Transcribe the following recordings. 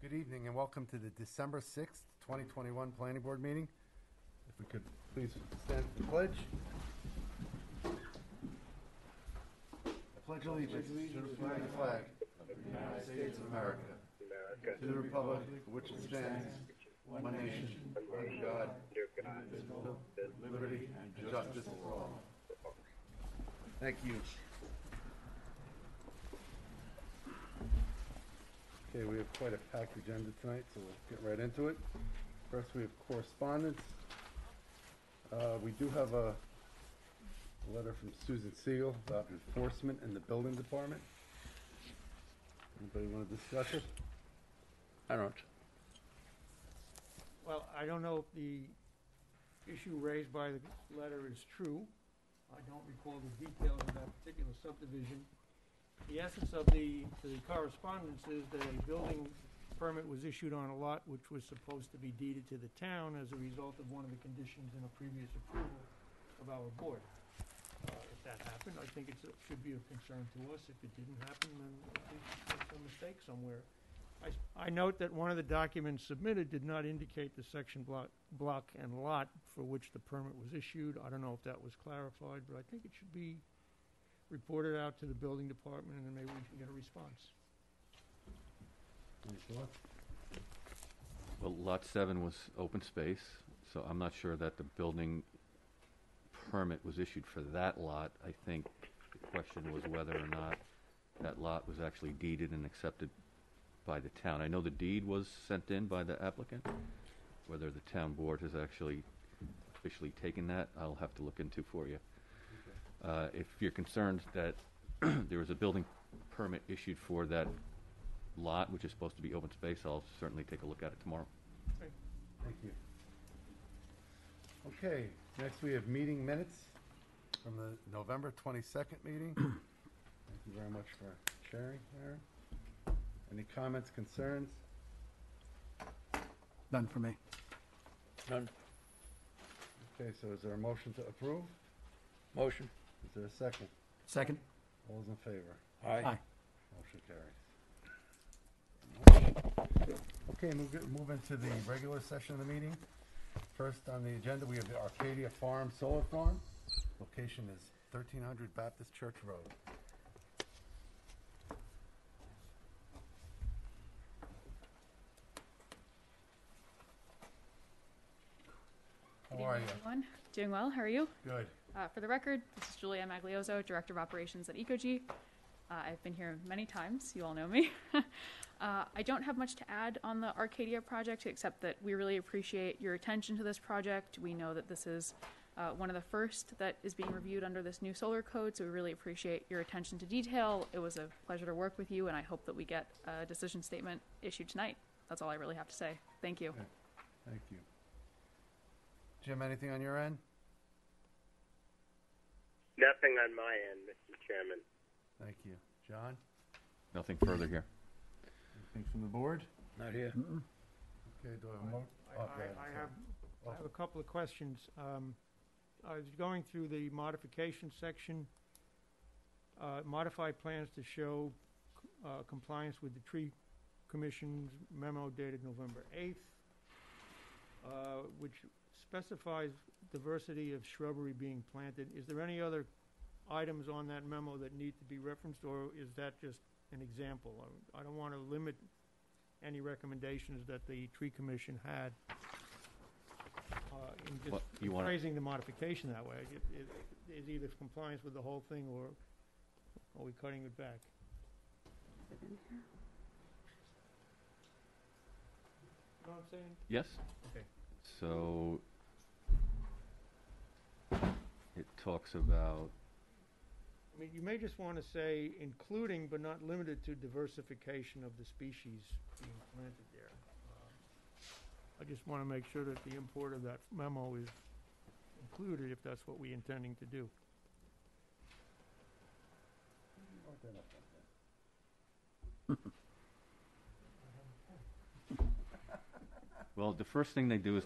Good evening and welcome to the December 6th, 2021 Planning Board meeting. If we could please stand for the pledge. I pledge allegiance to the flag of the United States of America, to the republic for which it stands, one nation, under God, indivisible, with liberty and justice for all. Thank you. Okay, we have quite a packed agenda tonight, so we'll get right into it. First, we have correspondence. We do have a letter from Susan Siegel about enforcement in the building department. Anybody want to discuss it? I don't. Well, I don't know if the issue raised by the letter is true. I don't recall the details of that particular subdivision. The essence of the correspondence is that a building permit was issued on a lot which was supposed to be deeded to the town as a result of one of the conditions in a previous approval of our board. If that happened, I think it should be of concern to us. If it didn't happen, then I think there's a mistake somewhere. I note that one of the documents submitted did not indicate the section block and lot for which the permit was issued. I don't know if that was clarified, but I think it should be reported out to the building department, and then maybe we can get a response. Any thoughts? Well, Lot 7 was open space, so I'm not sure that the building permit was issued for that lot. I think the question was whether or not that lot was actually deeded and accepted by the town. I know the deed was sent in by the applicant. Whether the town board has actually officially taken that, I'll have to look into for you. If you're concerned that there was a building permit issued for that lot, which is supposed to be open space, I'll certainly take a look at it tomorrow. Okay. Thank you. Okay, next we have meeting minutes from the November 22nd meeting. Thank you very much for sharing, Aaron. Any comments, concerns? None for me. None. Okay, so is there a motion to approve? Motion. Is there a second? Second? All those in favor? Aye. Motion carries. Okay, move into the regular session of the meeting. First on the agenda, we have the Arcadia Farm Solar Farm. Location is 1300 Baptist Church Road. How are you? Everyone. Doing well. How are you? Good. For the record, this is Julia Maglioso, Director of Operations at Ecogy. I've been here many times. You all know me. I don't have much to add on the Arcadia project, except that we really appreciate your attention to this project. We know that this is one of the first that is being reviewed under this new solar code, so we really appreciate your attention to detail. It was a pleasure to work with you, and I hope that we get a decision statement issued tonight. That's all I really have to say. Thank you. Okay. Thank you. Jim, anything on your end? Nothing on my end, Mr. Chairman. Thank you. John? Nothing further here. Anything from the board? Not here. Okay, do I have a motion? I have a couple of questions. I was going through the modification section. Modified plans to show compliance with the Tree Commission's memo dated November 8th, which specifies diversity of shrubbery being planted. Is there any other items on that memo that need to be referenced, or is that just an example? I don't want to limit any recommendations that the Tree Commission had in just phrasing the modification that way. It is either compliance with the whole thing, or are we cutting it back? You know what I'm saying? Yes. Okay. So it talks about, I mean, you may just want to say including but not limited to diversification of the species being planted there. I just want to make sure that the import of that memo is included if that's what we're intending to do. well, the first thing they do is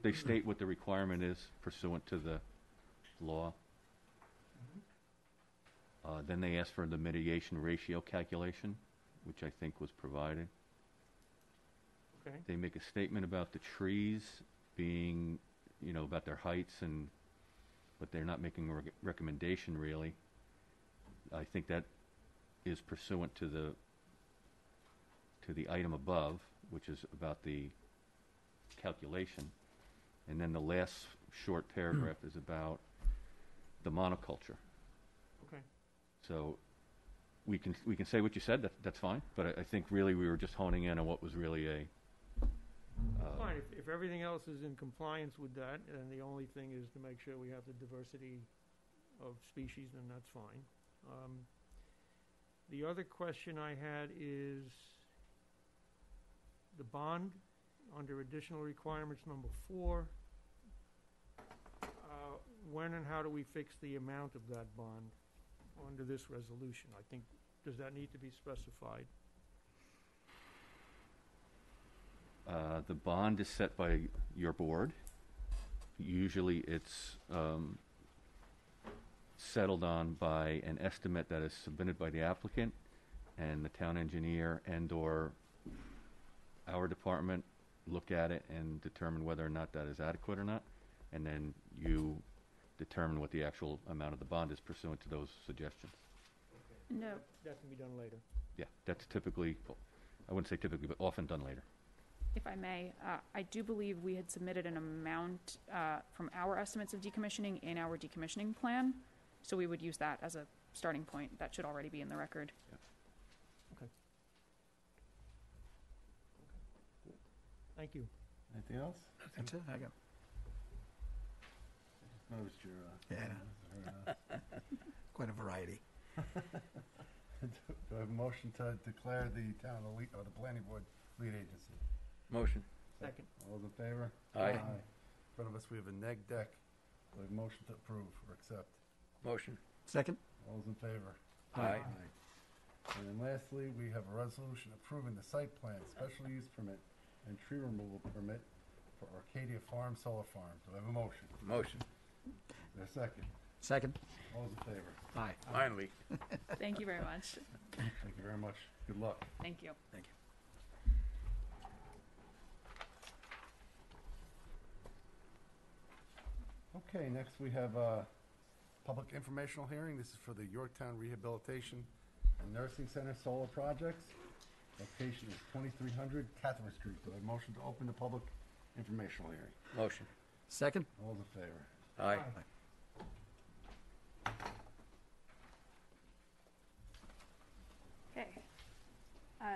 they state what the requirement is pursuant to the law. Then they ask for the mitigation ratio calculation, which I think was provided. Okay. They make a statement about the trees being, about their heights but they're not making a recommendation really. I think that is pursuant to the item above, which is about the calculation. And then the last short paragraph is about the monoculture. Okay. So we can say what you said, that's fine, but I think really we were just honing in on what was really a... Fine, if everything else is in compliance with that, and the only thing is to make sure we have the diversity of species, then that's fine. The other question I had is the bond under additional requirements number 4. When and how do we fix the amount of that bond under this resolution? I think, does that need to be specified? The bond is set by your board. Usually it's settled on by an estimate that is submitted by the applicant, and the town engineer and/or our department look at it and determine whether or not that is adequate or not, and then you determine what the actual amount of the bond is pursuant to those suggestions. No. That can be done later. Yeah, that's typically, I wouldn't say typically, but often done later. If I may, I do believe we had submitted an amount from our estimates of decommissioning in our decommissioning plan, so we would use that as a starting point. That should already be in the record. Yeah. Okay. Thank you. Anything else? That's it, I got, Noticed your, quite a variety. Do I have a motion to declare the town the lead, or the planning board lead agency? Motion. Second. All those in favor? Aye. In front of us, we have a neg deck. Do I have a motion to approve or accept? Motion. Second? All those in favor? Aye. And then lastly, we have a resolution approving the site plan, special use permit, and tree removal permit for Arcadia Farm Solar Farm. Do I have a motion? Motion. Is there a second? Second? All those in favor? Aye. Finally. Thank you very much. Thank you very much. Good luck. Thank you. Thank you. Okay, next we have a public informational hearing. This is for the Yorktown Rehabilitation and Nursing Center Solar Projects. Location is 2300 Catherine Street. Do I have a motion to open the public informational hearing? Motion. Second? All those in favor? Aye. Okay.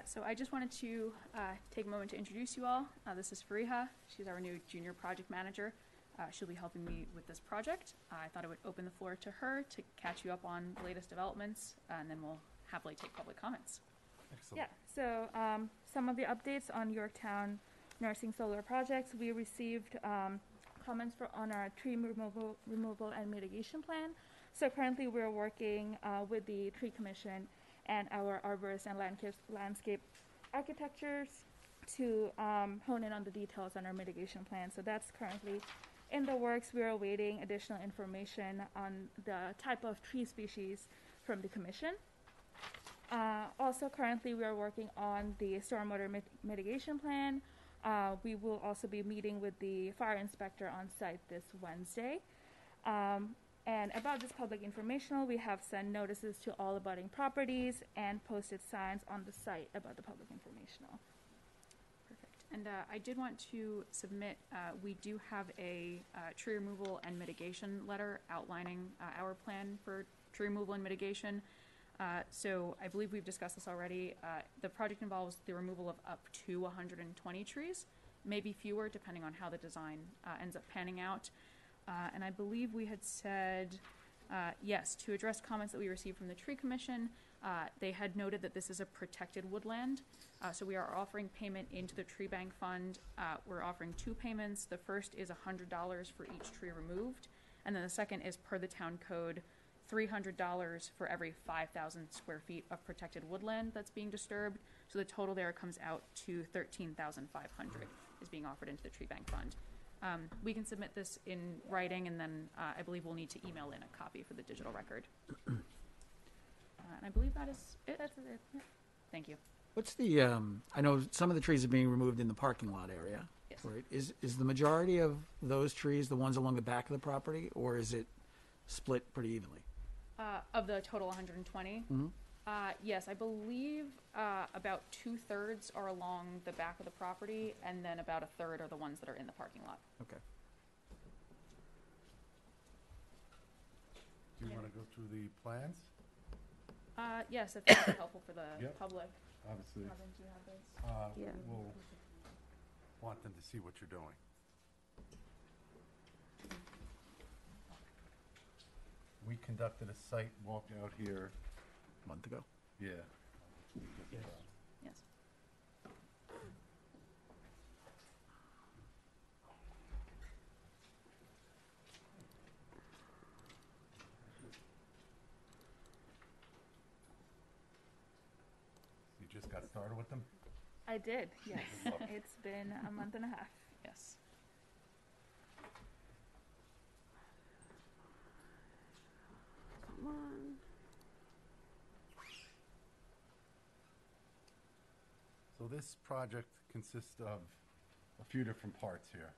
So I just wanted to take a moment to introduce you all. This is Fariha. She's our new junior project manager. She'll be helping me with this project. I thought I would open the floor to her to catch you up on the latest developments, and then we'll happily take public comments. Excellent. Yeah, so some of the updates on Yorktown nursing solar projects. We received comments on our tree removal and mitigation plan. So currently we're working with the tree commission and our arborists and landscape architectures to hone in on the details on our mitigation plan. So that's currently in the works. We're awaiting additional information on the type of tree species from the commission. Also, currently we are working on the stormwater mitigation plan. We will also be meeting with the fire inspector on site this Wednesday. And about this public informational, we have sent notices to all abutting properties and posted signs on the site about the public informational. Perfect. And I did want to submit, we do have a tree removal and mitigation letter outlining our plan for tree removal and mitigation. So I believe we've discussed this already. The project involves the removal of up to 120 trees, maybe fewer depending on how the design ends up panning out. And I believe we had said, yes, to address comments that we received from the Tree Commission, they had noted that this is a protected woodland. So we are offering payment into the tree bank fund. We're offering 2 payments. The first is $100 for each tree removed. And then the second is per the town code, $300 for every 5,000 square feet of protected woodland that's being disturbed. So the total there comes out to $13,500 is being offered into the tree bank fund. We can submit this in writing, and then I believe we'll need to email in a copy for the digital record. And I believe that is it. That's it. Yeah. Thank you. What's the, I know some of the trees are being removed in the parking lot area. Yes. Right? Is the majority of those trees the ones along the back of the property, or is it split pretty evenly? Of the total 120? Mhm. Yes, I believe about 2/3 are along the back of the property, and then about 1/3 are the ones that are in the parking lot. Okay. Do you want to go through the plans? Yes, if that's helpful for the Yep. public. Obviously, Robin, do you have those? Yeah. we'll want them to see what you're doing. We conducted a site walk out here, A month ago. yeah. Yes. Yes. You just got started with them? I did, yes. It's been a month and a half. Yes. Come on. So this project consists of a few different parts here.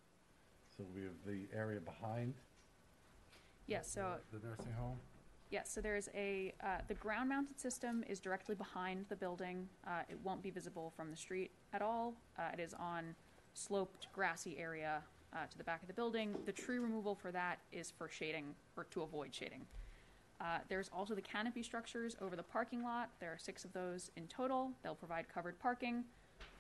So we have the area behind Yes, so the nursing home. yes, so there's the ground mounted system is directly behind the building. It won't be visible from the street at all. It is on sloped grassy area to the back of the building. The tree removal for that is for shading or to avoid shading. There's also the canopy structures over the parking lot. There are 6 of those in total. They'll provide covered parking.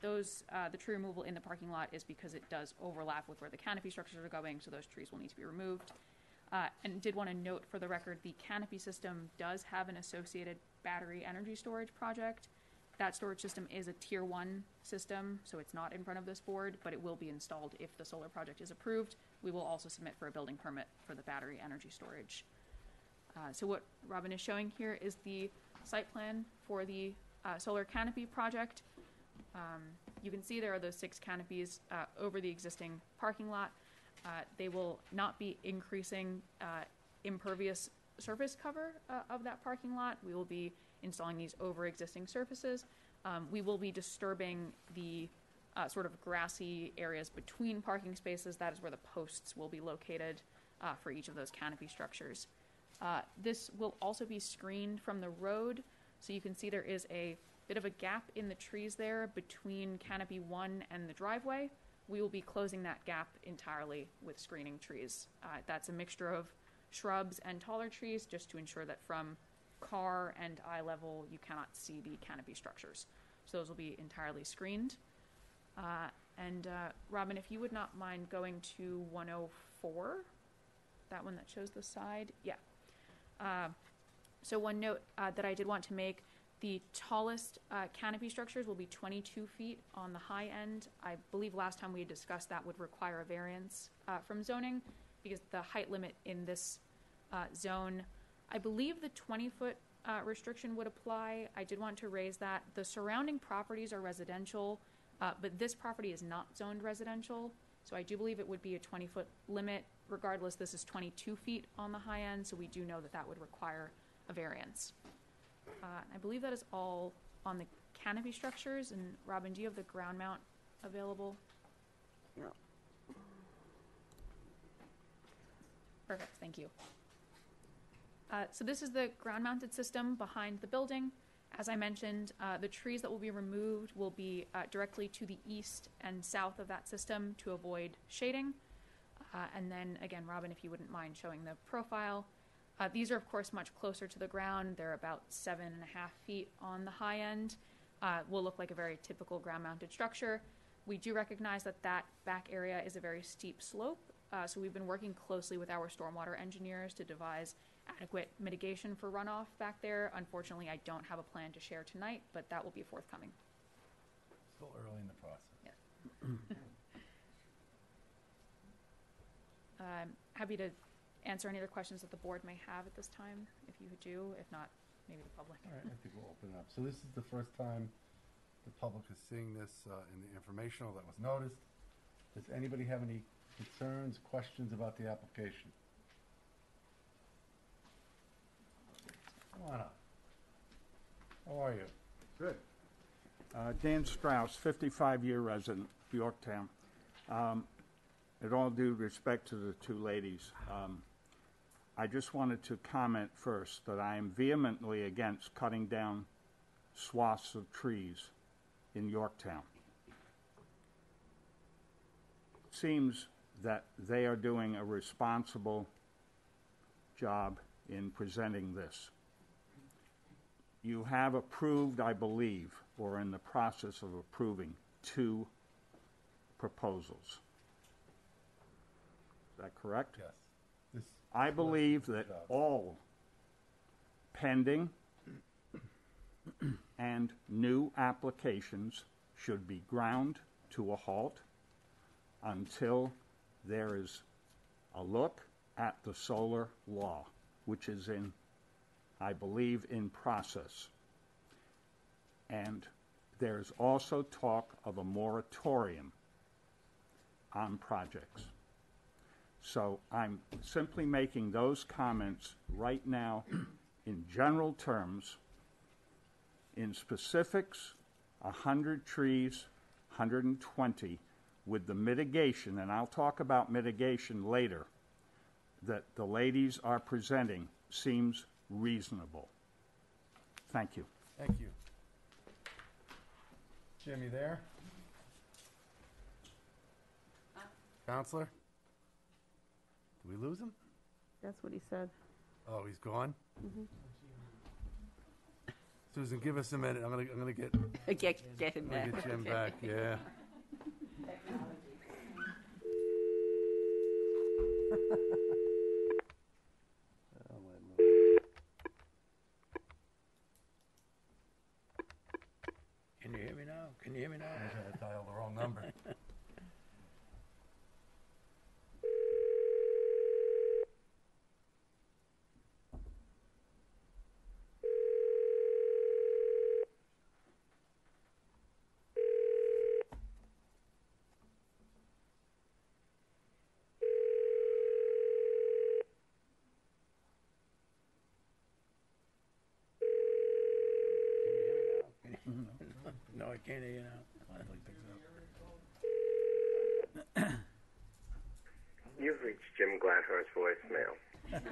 Those, the tree removal in the parking lot is because it does overlap with where the canopy structures are going, so those trees will need to be removed. And did want to note for the record, the canopy system does have an associated battery energy storage project. That storage system is a tier 1 system, so it's not in front of this board, but it will be installed if the solar project is approved. We will also submit for a building permit for the battery energy storage. So what Robin is showing here is the site plan for the solar canopy project. You can see there are those 6 canopies over the existing parking lot. They will not be increasing impervious surface cover of that parking lot. We will be installing these over existing surfaces. We will be disturbing the sort of grassy areas between parking spaces. That is where the posts will be located for each of those canopy structures. This will also be screened from the road, so you can see there is a bit of a gap in the trees there between canopy 1 and the driveway. We will be closing that gap entirely with screening trees. That's a mixture of shrubs and taller trees, just to ensure that from car and eye level you cannot see the canopy structures. So those will be entirely screened. Robin, if you would not mind going to 104, that one that shows the side. Yeah. So one note that I did want to make, the tallest canopy structures will be 22 feet on the high end. I believe last time we had discussed that would require a variance from zoning because the height limit in this zone, I believe the 20-foot restriction would apply. I did want to raise that. The surrounding properties are residential, but this property is not zoned residential. So I do believe it would be a 20-foot limit. Regardless, this is 22 feet on the high end, so we do know that that would require a variance. I believe that is all on the canopy structures. And Robin, do you have the ground mount available? Yeah. Perfect, thank you. So this is the ground mounted system behind the building. As I mentioned, the trees that will be removed will be directly to the east and south of that system to avoid shading. And then again, Robin, if you wouldn't mind showing the profile. These are of course much closer to the ground. They're about 7.5 feet on the high end. Will look like a very typical ground mounted structure. We do recognize that that back area is a very steep slope. So we've been working closely with our stormwater engineers to devise adequate mitigation for runoff back there. Unfortunately, I don't have a plan to share tonight, but that will be forthcoming. Still early in the process. Yeah. I'm happy to answer any other questions that the board may have at this time, if you do. If not, maybe the public. All right, I think we'll open it up. So this is the first time the public is seeing this in the informational that was noticed. Does anybody have any concerns, questions about the application? Come on up. How are you? Good. Dan Strauss, 55-year resident, Yorktown. With all due respect to the two ladies, I just wanted to comment first that I am vehemently against cutting down swaths of trees in Yorktown. It seems that they are doing a responsible job in presenting this. You have approved, I believe, or in the process of approving, 2 proposals. Is that correct? Yes. This I believe that all pending and new applications should be ground to a halt until there is a look at the solar law, which is in, I believe, in process. And there's also talk of a moratorium on projects. So I'm simply making those comments right now in general terms. In specifics, 100 trees, 120, with the mitigation, and I'll talk about mitigation later, that the ladies are presenting seems reasonable. Thank you. Thank you. Jim, you there? Counselor? Did we lose him? That's what he said. Oh, he's gone? Susan, give us a minute. I'm gonna get Get him back. get Jim back. Yeah. Oh, my Lord. Can you hear me now? Can you hear me now? I dialed the wrong number. No, I can't hear you now. You've reached Jim Gladhurst's voicemail.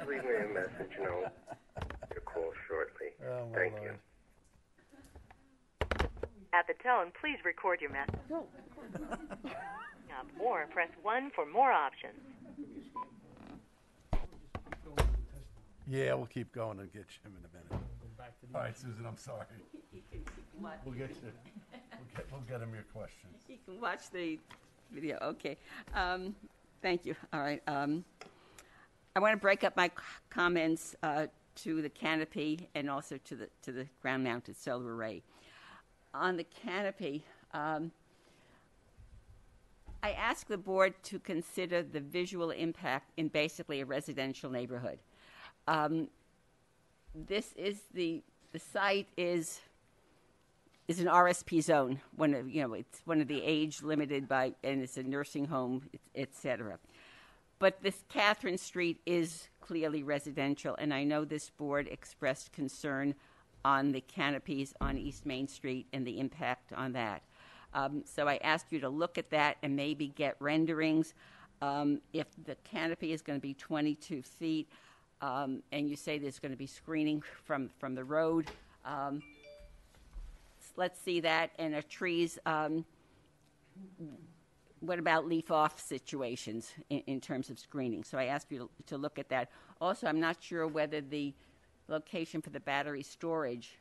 Leave me a message and I'll to call shortly. Oh, my Thank Lord. you. At the tone, please record your message. Or press 1 for more options. Yeah, we'll keep going and get Jim in a minute. All right, Susan, I'm sorry. We'll get you. We'll get him your questions. You can watch the video. Okay. Thank you. All right. I want to break up my comments to the canopy and also to the ground-mounted solar array. On the canopy, I ask the board to consider the visual impact in basically a residential neighborhood. This is the site is an RSP zone. It's one of the age limited by, and it's a nursing home, etc. But this Catherine Street is clearly residential, and I know this board expressed concern on the canopies on East Main Street and the impact on that. So I ask you to look at that and maybe get renderings. If the canopy is going to be 22 feet, and you say there's going to be screening from the road, let's see that. And our trees, what about leaf-off situations in terms of screening? So I ask you to look at that. Also, I'm not sure whether the location for the battery storage,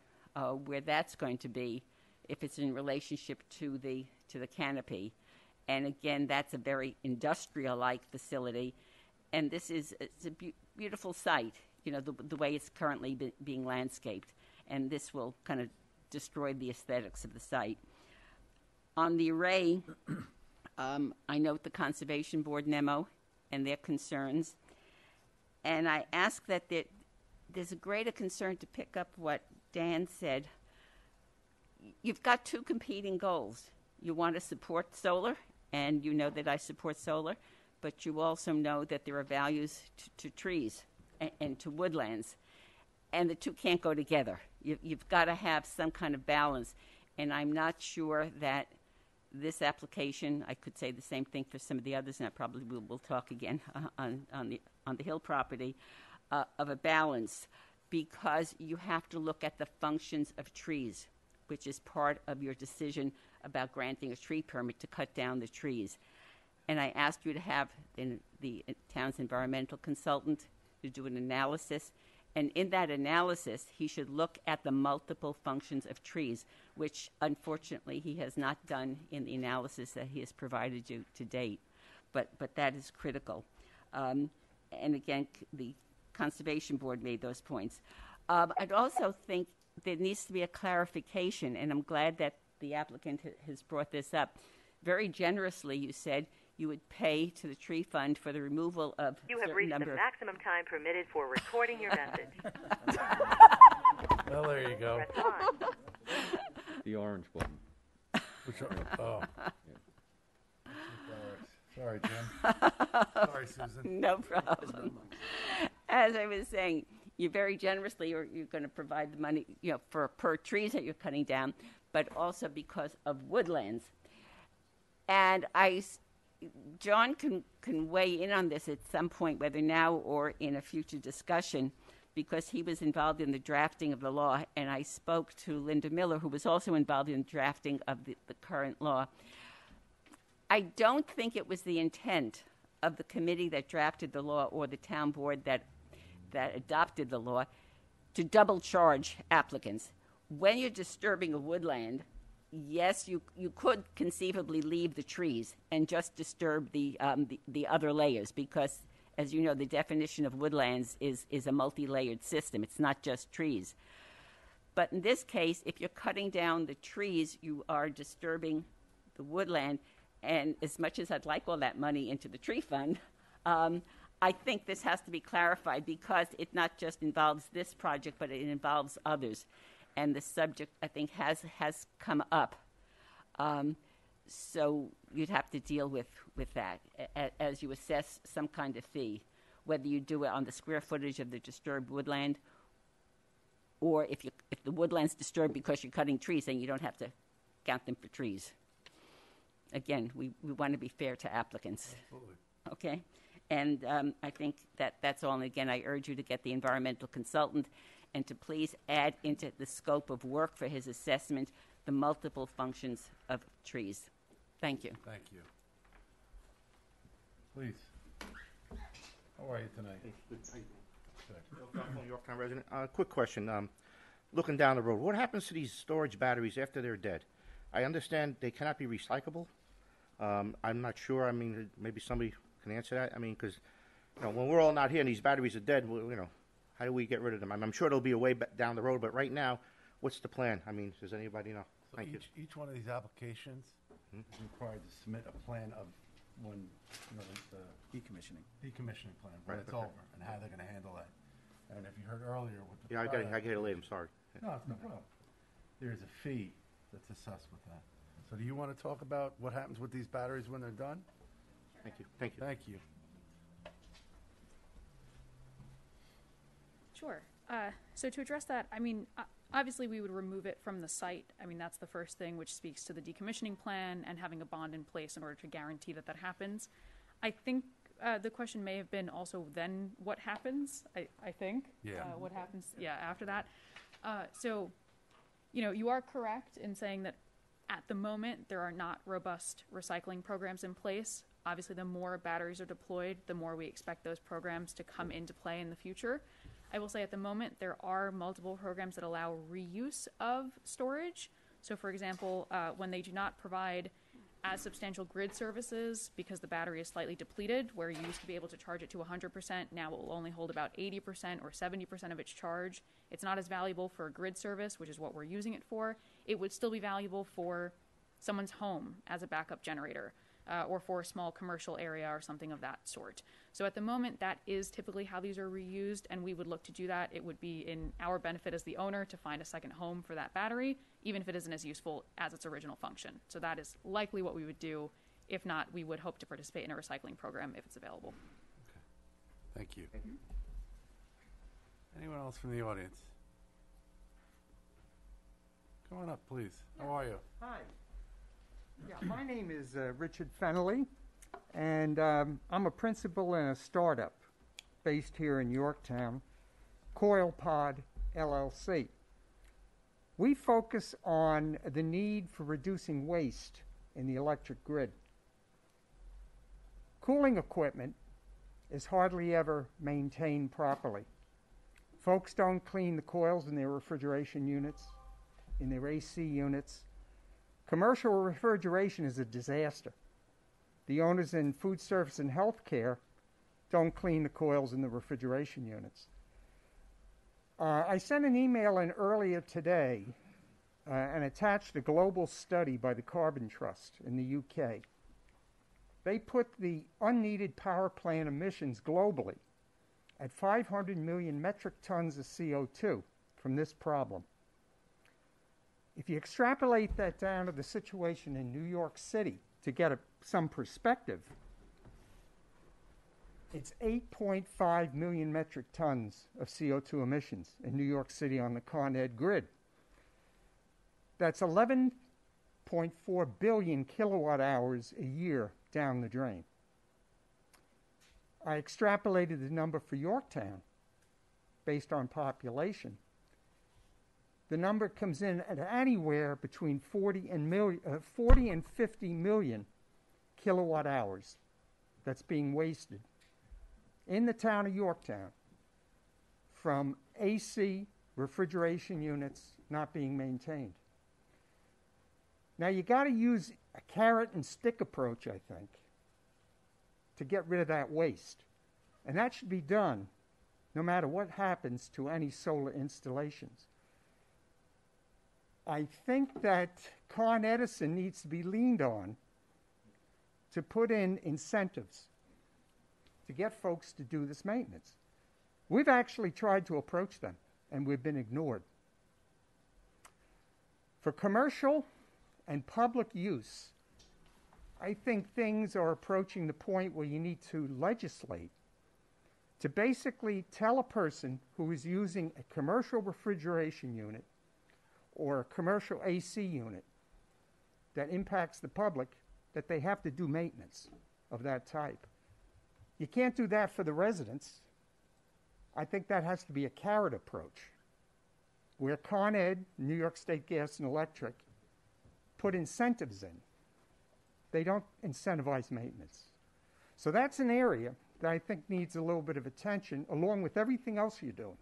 where that's going to be, if it's in relationship to the canopy. And again, that's a very industrial-like facility. And it's a beautiful site, the way it's currently being landscaped. And this will kind of destroy the aesthetics of the site. On the array, I note the Conservation Board memo and their concerns. And I ask that there's a greater concern to pick up what Dan said. You've got 2 competing goals. You want to support solar, and you know that I support solar, but you also know that there are values to trees and to woodlands, and the 2 can't go together. You've got to have some kind of balance. And I'm not sure that this application, I could say the same thing for some of the others, and I probably will talk again on the Hill property, of a balance, because you have to look at the functions of trees, which is part of your decision about granting a tree permit to cut down the trees. And I asked you to have the town's environmental consultant to do an analysis. And in that analysis, he should look at the multiple functions of trees, which unfortunately he has not done in the analysis that he has provided you to date. But that is critical. And again, the Conservation Board made those points. I'd also think there needs to be a clarification, and I'm glad that the applicant has brought this up. Very generously, you said you would pay to the tree fund for the removal of You have reached the maximum time permitted for recording your message. Well, there you go. Press 1. The orange button. Which one? Oh. Sorry, Jim. Sorry, Susan. No problem. As I was saying, you very generously you're going to provide the money, for per trees that you're cutting down, but also because of woodlands. And John can weigh in on this at some point, whether now or in a future discussion, because he was involved in the drafting of the law, and I spoke to Linda Miller, who was also involved in the drafting of the current law. I don't think it was the intent of the committee that drafted the law or the town board that adopted the law to double charge applicants. When you're disturbing a woodland, yes, you could conceivably leave the trees and just disturb the other layers, because, as you know, the definition of woodlands is a multi-layered system. It's not just trees. But in this case, if you're cutting down the trees, you are disturbing the woodland. And as much as I'd like all that money into the tree fund, I think this has to be clarified, because it not just involves this project, but it involves others. And the subject, I think, has come up. So you'd have to deal with that as you assess some kind of fee, whether you do it on the square footage of the disturbed woodland, or if the woodland's disturbed because you're cutting trees, then you don't have to count them for trees. Again, we want to be fair to applicants. Absolutely. Okay? And I think that's all. And again, I urge you to get the environmental consultant and to please add into the scope of work for his assessment the multiple functions of trees. Thank you. Thank you. Please. How are you tonight? Good. Yorktown resident. Quick question. Looking down the road, what happens to these storage batteries after they're dead? I understand they cannot be recyclable. I'm not sure. I mean, maybe somebody can answer that. I mean, because when we're all not here and these batteries are dead, how do we get rid of them? I'm sure there'll be a way down the road, but right now, what's the plan? I mean, does anybody know? So each one of these applications is required to submit a plan of when, the decommissioning plan, when it's over, and how they're going to handle that. And if you heard earlier with the I get it late. I'm sorry. No, it's no problem. There's a fee that's assessed with that. So do you want to talk about what happens with these batteries when they're done? Thank you. Thank you. Thank you. Sure. So to address that, I mean, obviously we would remove it from the site. I mean, that's the first thing, which speaks to the decommissioning plan and having a bond in place in order to guarantee that happens. I think the question may have been also then what happens, I think. Yeah. What happens, after that. So, you are correct in saying that at the moment there are not robust recycling programs in place. Obviously, the more batteries are deployed, the more we expect those programs to come into play in the future. I will say at the moment there are multiple programs that allow reuse of storage. So for example, when they do not provide as substantial grid services because the battery is slightly depleted, where you used to be able to charge it to 100%, now it will only hold about 80% or 70% of its charge. It's not as valuable for a grid service, which is what we're using it for. It would still be valuable for someone's home as a backup generator. Or for a small commercial area or something of that sort. So at the moment, that is typically how these are reused, and we would look to do that. It would be in our benefit as the owner to find a second home for that battery, even if it isn't as useful as its original function. So that is likely what we would do. If not, we would hope to participate in a recycling program if it's available. Okay. Thank you. Anyone else from the audience? Come on up, please. How are you? Hi. Yeah, my name is Richard Fennelly, and I'm a principal in a startup based here in Yorktown, CoilPod LLC. We focus on the need for reducing waste in the electric grid. Cooling equipment is hardly ever maintained properly. Folks don't clean the coils in their refrigeration units, in their AC units. Commercial refrigeration is a disaster. The owners in food service and healthcare don't clean the coils in the refrigeration units. I sent an email in earlier today and attached a global study by the Carbon Trust in the UK. They put the unneeded power plant emissions globally at 500 million metric tons of CO2 from this problem. If you extrapolate that down to the situation in New York City to get some perspective, it's 8.5 million metric tons of CO2 emissions in New York City on the Con Ed grid. That's 11.4 billion kilowatt hours a year down the drain. I extrapolated the number for Yorktown based on population. The number comes in at anywhere between 40 and 50 million kilowatt hours that's being wasted in the town of Yorktown from AC refrigeration units not being maintained. Now you got to use a carrot and stick approach, I think, to get rid of that waste. And that should be done no matter what happens to any solar installations. I think that Con Edison needs to be leaned on to put in incentives to get folks to do this maintenance. We've actually tried to approach them, and we've been ignored. For commercial and public use, I think things are approaching the point where you need to legislate to basically tell a person who is using a commercial refrigeration unit or a commercial AC unit that impacts the public that they have to do maintenance of that type. You can't do that for the residents. I think that has to be a carrot approach, where Con Ed, New York State Gas and Electric, put incentives in. They don't incentivize maintenance. So that's an area that I think needs a little bit of attention, along with everything else you're doing.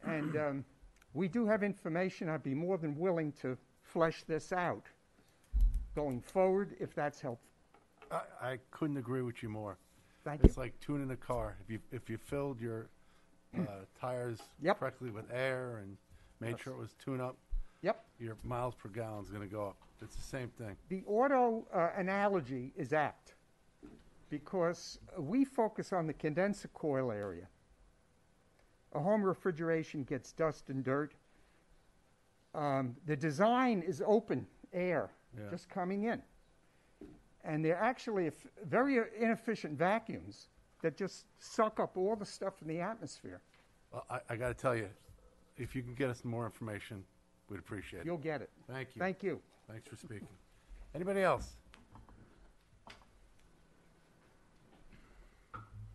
And we do have information. I'd be more than willing to flesh this out going forward if that's helpful. I couldn't agree with you more. Thank It's you. like tuning a car. If you filled your tires Yep. correctly with air and made sure it was tuned up, Yep. your miles per gallon is going to go up. It's the same thing. The auto analogy is apt because we focus on the condenser coil area. A home refrigeration gets dust and dirt. The design is open air, just coming in. And they're actually very inefficient vacuums that just suck up all the stuff in the atmosphere. Well, I got to tell you, if you can get us more information, we'd appreciate it. You'll get it. Thank you. Thank you. Thanks for speaking. Anybody else?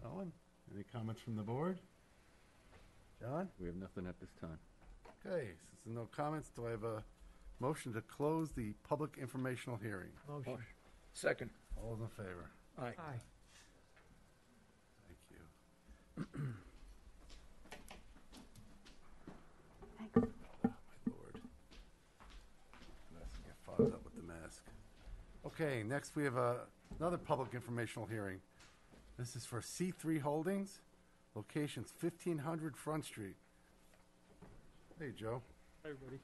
Owen, any comments from the board? John? We have nothing at this time. Okay, since there's no comments, do I have a motion to close the public informational hearing? Motion. Second. All those in favor? Aye. Aye. Thank you. Thanks. Oh, my lord. I have to get fogged up with the mask. Okay, next we have another public informational hearing. This is for C3 Holdings, locations 1500 Front Street. Hey, Joe. Hi, everybody.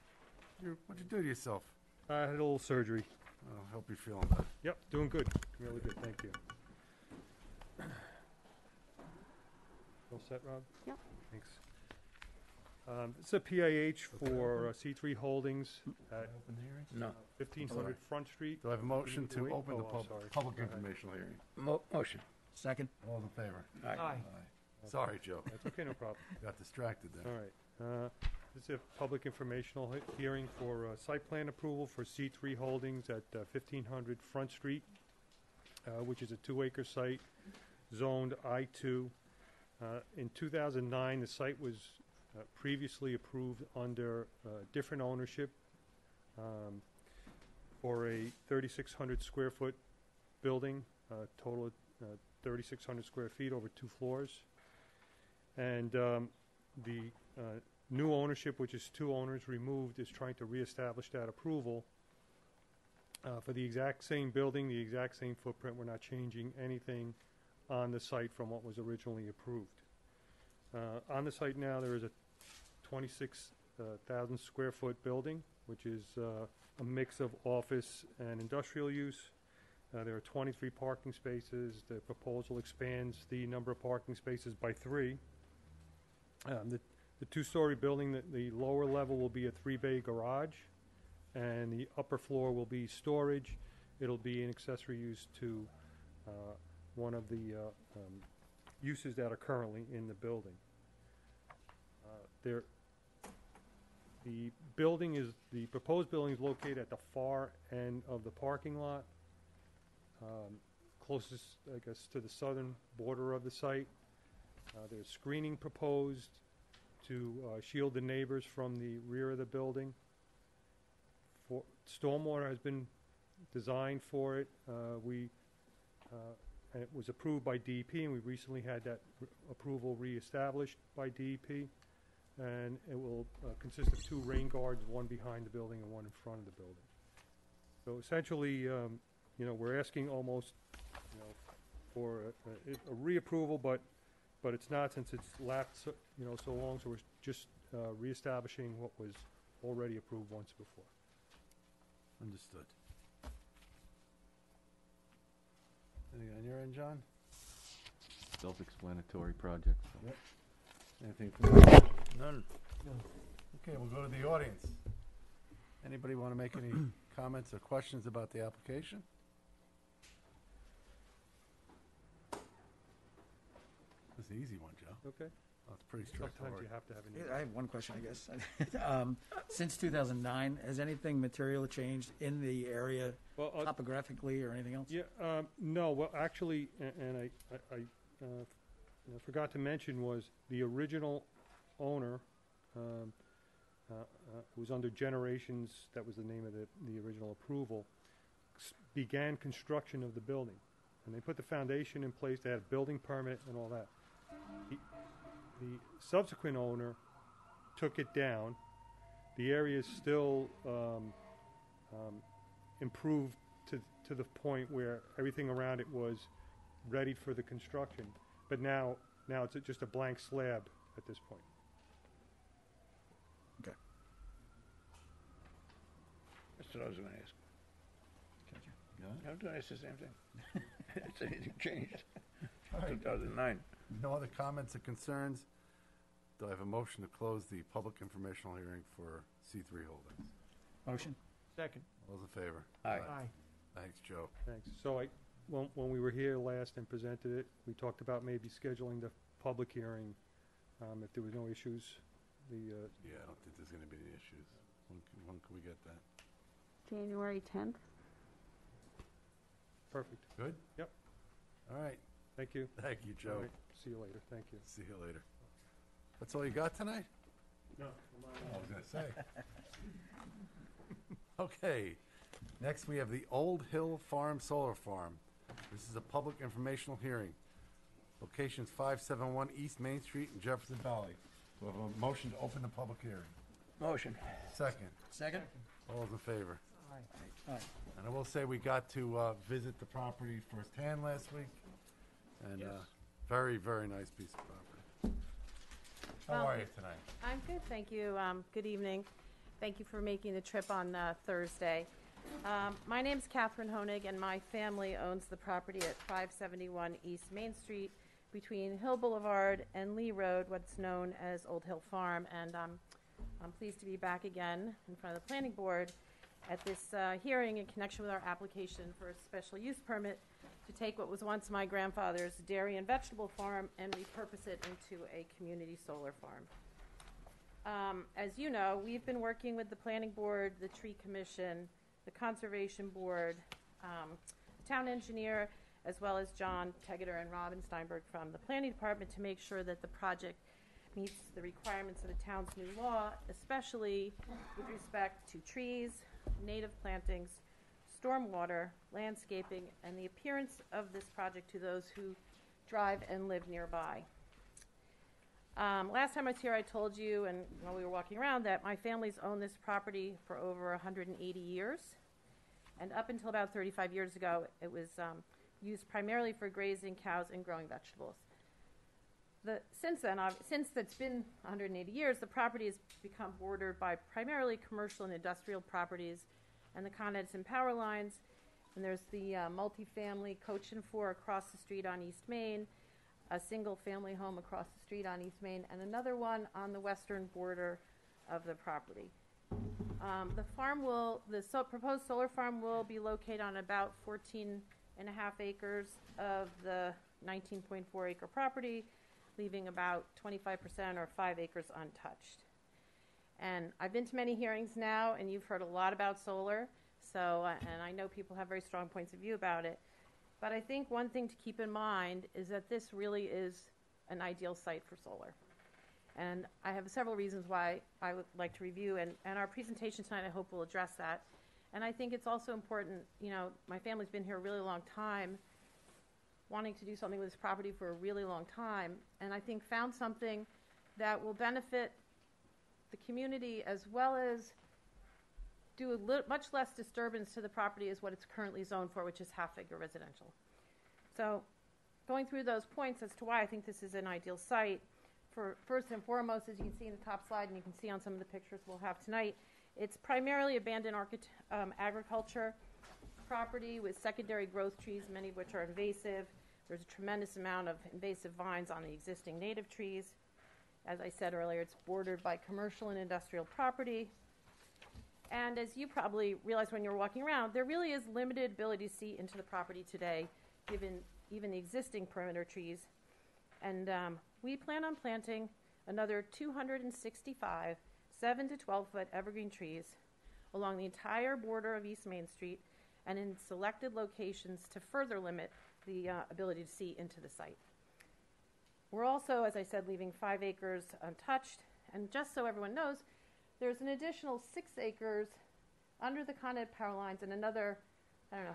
What'd you do to yourself? I had a little surgery. Oh, hope you're feeling better. Yep, doing good. Really good, thank you. All set, Rob? Yep. Thanks. It's a PIH for C3 Holdings at No. 1500 Front Street. Do I have a motion to Wait, open the I'm sorry. public Go ahead. informational hearing? Motion. Second. All those in favor? Aye. Sorry, Joe. That's okay, no problem. Got distracted there. All right. This is a public informational hearing for site plan approval for C3 Holdings at 1500 Front Street, which is a 2-acre site zoned I2. In 2009, the site was previously approved under different ownership for a 3,600 square foot building, total of 3,600 square feet over 2 floors. And the new ownership, which is 2 owners removed, is trying to reestablish that approval for the exact same building, the exact same footprint. We're not changing anything on the site from what was originally approved. On the site now, there is a 26,000 square foot building, which is a mix of office and industrial use. There are 23 parking spaces. The proposal expands the number of parking spaces by 3. The 2-story building, the lower level will be a 3-bay garage, and the upper floor will be storage. It'll be an accessory use to one of the uses that are currently in the building. The proposed building is located at the far end of the parking lot, closest, I guess, to the southern border of the site. There's screening proposed to shield the neighbors from the rear of the building. Stormwater has been designed for it. And it was approved by DEP, and we recently had that approval reestablished by DEP. And it will consist of 2 rain guards, one behind the building and one in front of the building. So essentially, we're asking almost, for a reapproval, but it's not, since it's lapsed, so long. So we're just reestablishing what was already approved once before. Understood. Anything on your end, John? Self-explanatory project. So. Yep. Anything from you? None. Okay, we'll go to the audience. Anybody want to make any comments or questions about the application? That's the easy one, Joe. Okay. Oh, it's pretty Sometimes straightforward. you have to have an. I have one question, I guess. Since 2009, has anything material changed in the area topographically or anything else? Yeah, no, well, actually, and I forgot to mention, was the original owner, was under Generations, that was the name of the original approval, began construction of the building. And they put the foundation in place, they had a building permit and all that. The subsequent owner took it down. The area is still improved to the point where everything around it was ready for the construction. But now it's just a blank slab at this point. Okay. That's what I was going to ask. Yeah? I'm doing the same thing. Has anything changed? All right. 2009. No other comments or concerns? Do I have a motion to close the public informational hearing for C3 Holdings? Motion. Second. All those in favor? Aye. Aye. Thanks, Joe. Thanks. So when we were here last and presented it, we talked about maybe scheduling the public hearing if there was no issues. Yeah, I don't think there's going to be any issues. When can we get that? January 10th. Perfect. Good? Yep. All right. Thank you. Thank you, Joe. All right. See you later. Thank you. See you later. That's all you got tonight? No. I was going to say. Okay. Next, we have the Old Hill Farm Solar Farm. This is a public informational hearing. Locations 571 East Main Street in Jefferson Valley. We have a motion to open the public hearing. Motion. Second. Second? All those in favor? Aye. Aye. And I will say we got to visit the property firsthand last week. And Yes. very, very nice piece of property. How Well, are you tonight? I'm good, thank you. Good evening. Thank you for making the trip on Thursday. My name's Catherine Honig, and my family owns the property at 571 East Main Street between Hill Boulevard and Lee Road, what's known as Old Hill Farm. And I'm pleased to be back again in front of the planning board at this hearing in connection with our application for a special use permit to take what was once my grandfather's dairy and vegetable farm and repurpose it into a community solar farm. As you know, we've been working with the Planning Board, the Tree Commission, the Conservation Board, town engineer, as well as John Tegeter and Robin Steinberg from the Planning Department to make sure that the project meets the requirements of the town's new law, especially with respect to trees, native plantings, stormwater, landscaping, and the appearance of this project to those who drive and live nearby. Last time I was here, I told you, and while we were walking around, that my family's owned this property for over 180 years. And up until about 35 years ago, it was used primarily for grazing cows and growing vegetables. Since it's been 180 years, the property has become bordered by primarily commercial and industrial properties and the Con Edison power lines. And there's the multifamily Coach and Four across the street on East Main, a single family home across the street on East Main, and another one on the western border of the property. The proposed solar farm will be located on about 14.5 acres of the 19.4 acre property, leaving about 25% or 5 acres untouched. And I've been to many hearings now, and you've heard a lot about solar, and I know people have very strong points of view about it. But I think one thing to keep in mind is that this really is an ideal site for solar. And I have several reasons why I would like to review, and our presentation tonight I hope will address that. And I think it's also important, my family's been here a really long time, wanting to do something with this property for a really long time, and I think found something that will benefit the community as well as do much less disturbance to the property as what it's currently zoned for, which is half-acre residential. So going through those points as to why I think this is an ideal site, first and foremost, as you can see in the top slide, and you can see on some of the pictures we'll have tonight, it's primarily abandoned agriculture property with secondary growth trees, many of which are invasive. There's a tremendous amount of invasive vines on the existing native trees. As I said earlier, it's bordered by commercial and industrial property. And as you probably realized when you were walking around, there really is limited ability to see into the property today, given even the existing perimeter trees. And we plan on planting another 265 7 to 12-foot evergreen trees along the entire border of East Main Street and in selected locations to further limit the ability to see into the site. We're also, as I said, leaving 5 acres untouched. And just so everyone knows, there's an additional 6 acres under the Con Ed power lines and another,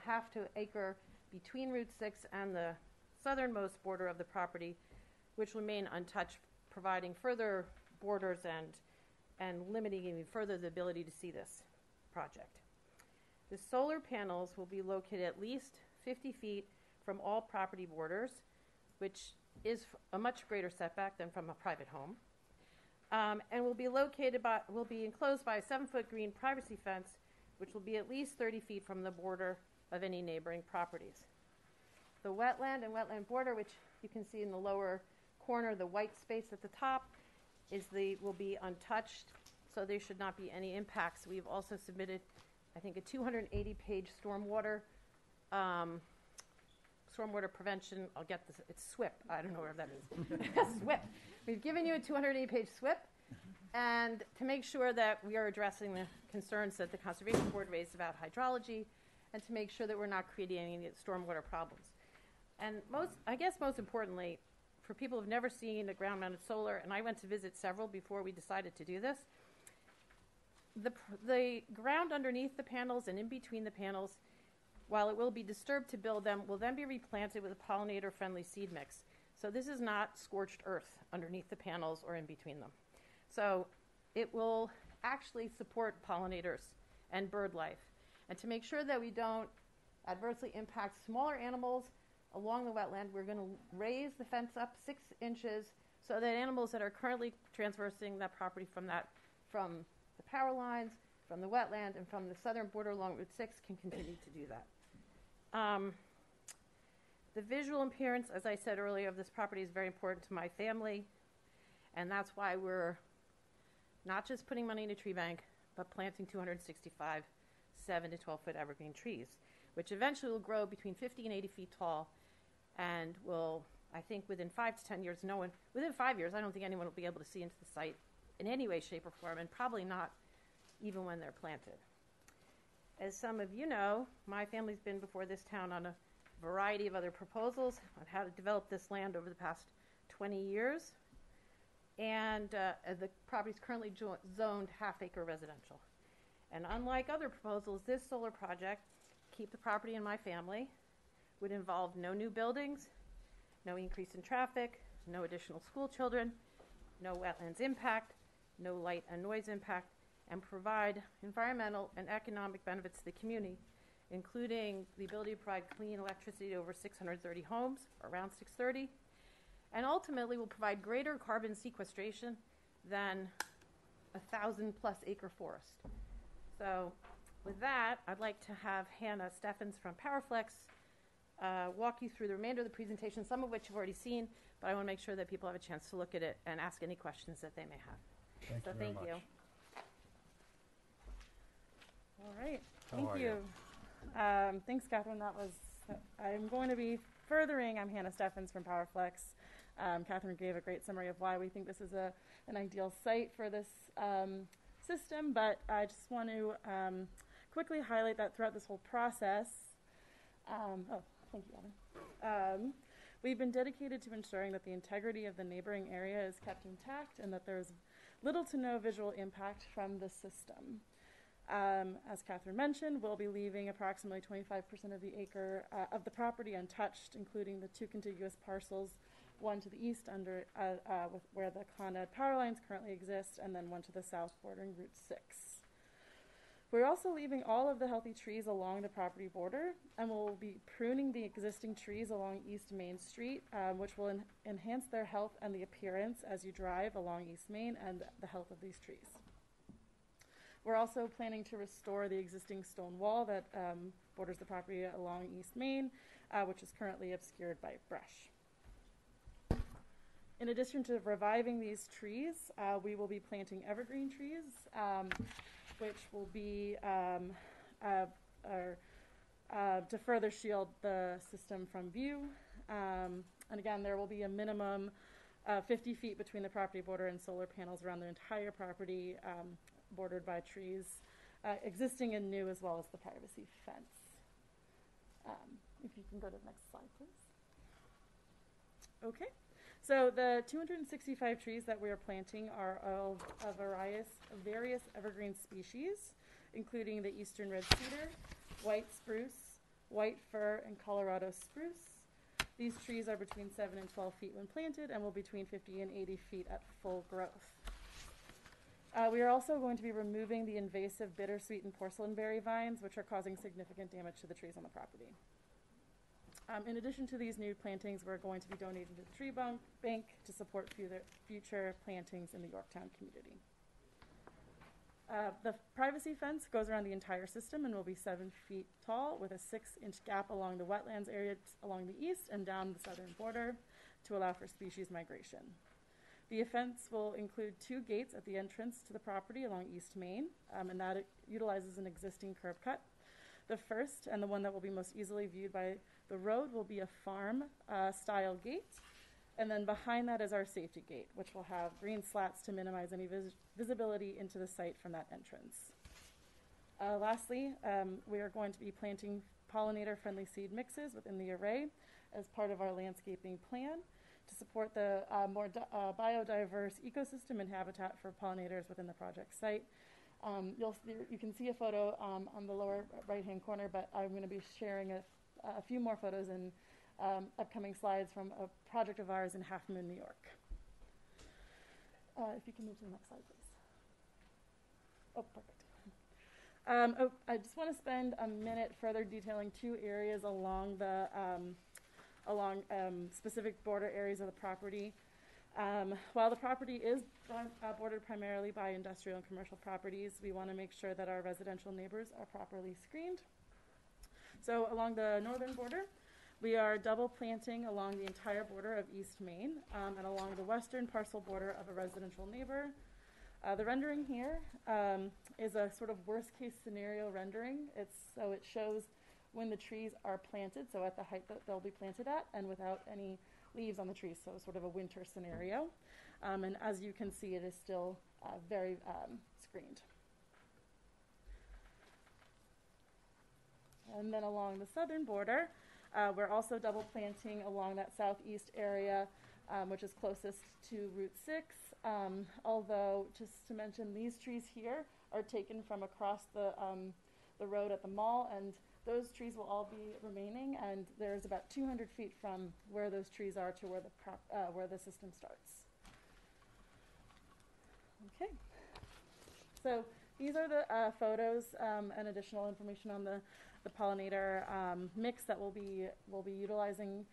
half to acre between Route 6 and the southernmost border of the property, which remain untouched, providing further borders and limiting even further the ability to see this project. The solar panels will be located at least 50 feet from all property borders, which is a much greater setback than from a private home, and will be enclosed by a 7-foot green privacy fence, which will be at least 30 feet from the border of any neighboring properties. The wetland and wetland border, which you can see in the lower corner, the white space at the top, will be untouched, so there should not be any impacts. We've also submitted, I think, a 280-page stormwater prevention. I'll get this. It's SWIP. I don't know where that is. SWIP. We've given you a 280-page SWIP, and to make sure that we are addressing the concerns that the Conservation Board raised about hydrology, and to make sure that we're not creating any stormwater problems. And most importantly, for people who've never seen a ground-mounted solar, and I went to visit several before we decided to do this, the ground underneath the panels and in between the panels, while it will be disturbed to build them, will then be replanted with a pollinator-friendly seed mix. So this is not scorched earth underneath the panels or in between them. So it will actually support pollinators and bird life. And to make sure that we don't adversely impact smaller animals along the wetland, we're going to raise the fence up 6 inches so that animals that are currently traversing that property from the power lines, from the wetland, and from the southern border along Route 6 can continue to do that. The visual appearance, as I said earlier, of this property is very important to my family, and that's why we're not just putting money in a tree bank, but planting 265 7 to 12-foot evergreen trees, which eventually will grow between 50 and 80 feet tall, and will, I think, within 5 to 10 years, within 5 years, I don't think anyone will be able to see into the site in any way, shape, or form, and probably not even when they're planted. As some of you know, my family's been before this town on a variety of other proposals on how to develop this land over the past 20 years. And the property is currently zoned half-acre residential. And unlike other proposals, this solar project, keep the property in my family, would involve no new buildings, no increase in traffic, no additional school children, no wetlands impact, no light and noise impact, and provide environmental and economic benefits to the community, including the ability to provide clean electricity to over 630 homes, around 630, and ultimately will provide greater carbon sequestration than 1,000+ acre forest. So with that, I'd like to have Hannah Steffens from PowerFlex walk you through the remainder of the presentation, some of which you've already seen, but I want to make sure that people have a chance to look at it and ask any questions that they may have. Thank you. All right. Thank you. Thanks, Catherine. I'm going to be furthering. I'm Hannah Steffens from PowerFlex. Catherine gave a great summary of why we think this is an ideal site for this system, but I just want to quickly highlight that throughout this whole process, thank you, Evan. We've been dedicated to ensuring that the integrity of the neighboring area is kept intact and that there's little to no visual impact from the system. As Catherine mentioned, we'll be leaving approximately 25% of the acre of the property untouched, including the 2 contiguous parcels, one to the east where the Con Ed power lines currently exist, and then one to the south bordering Route 6. We're also leaving all of the healthy trees along the property border, and we'll be pruning the existing trees along East Main Street, which will enhance their health and the appearance as you drive along East Main and the health of these trees. We're also planning to restore the existing stone wall that borders the property along East Main, which is currently obscured by brush. In addition to reviving these trees, we will be planting evergreen trees, which will be to further shield the system from view. And again, there will be a minimum 50 feet between the property border and solar panels around the entire property, bordered by trees, existing and new, as well as the privacy fence. If you can go to the next slide, please. Okay. So the 265 trees that we are planting are of various evergreen species, including the eastern red cedar, white spruce, white fir, and Colorado spruce. These trees are between 7 and 12 feet when planted and will be between 50 and 80 feet at full growth. We are also going to be removing the invasive bittersweet and porcelain berry vines, which are causing significant damage to the trees on the property. In addition to these new plantings, we're going to be donating to the tree bank to support future plantings in the Yorktown community. The privacy fence goes around the entire system and will be 7 feet tall with a 6-inch gap along the wetlands area along the east and down the southern border to allow for species migration. The fence will include 2 gates at the entrance to the property along East Main, and that utilizes an existing curb cut. The first, and the one that will be most easily viewed by the road, will be a farm-style gate, and then behind that is our safety gate, which will have green slats to minimize any visibility into the site from that entrance. Lastly, we are going to be planting pollinator-friendly seed mixes within the array as part of our landscaping plan to support the more biodiverse ecosystem and habitat for pollinators within the project site. You can see a photo on the lower right-hand corner, but I'm going to be sharing a few more photos in upcoming slides from a project of ours in Half Moon, New York. If you can move to the next slide, please. Oh, perfect. I just want to spend a minute further detailing 2 areas along the specific border areas of the property. While the property is bordered primarily by industrial and commercial properties, we want to make sure that our residential neighbors are properly screened. So along the northern border, we are double planting along the entire border of East Main and along the western parcel border of a residential neighbor. The rendering here is a sort of worst case scenario rendering. It shows when the trees are planted, so at the height that they'll be planted at, and without any leaves on the trees, so sort of a winter scenario. And as you can see, it is still very screened. And then along the southern border, we're also double planting along that southeast area, which is closest to Route 6. Although, just to mention, these trees here are taken from across the road at the mall, and those trees will all be remaining, and there's about 200 feet from where those trees are to where the system starts. Okay. So these are the photos and additional information on the pollinator mix that we'll be utilizing.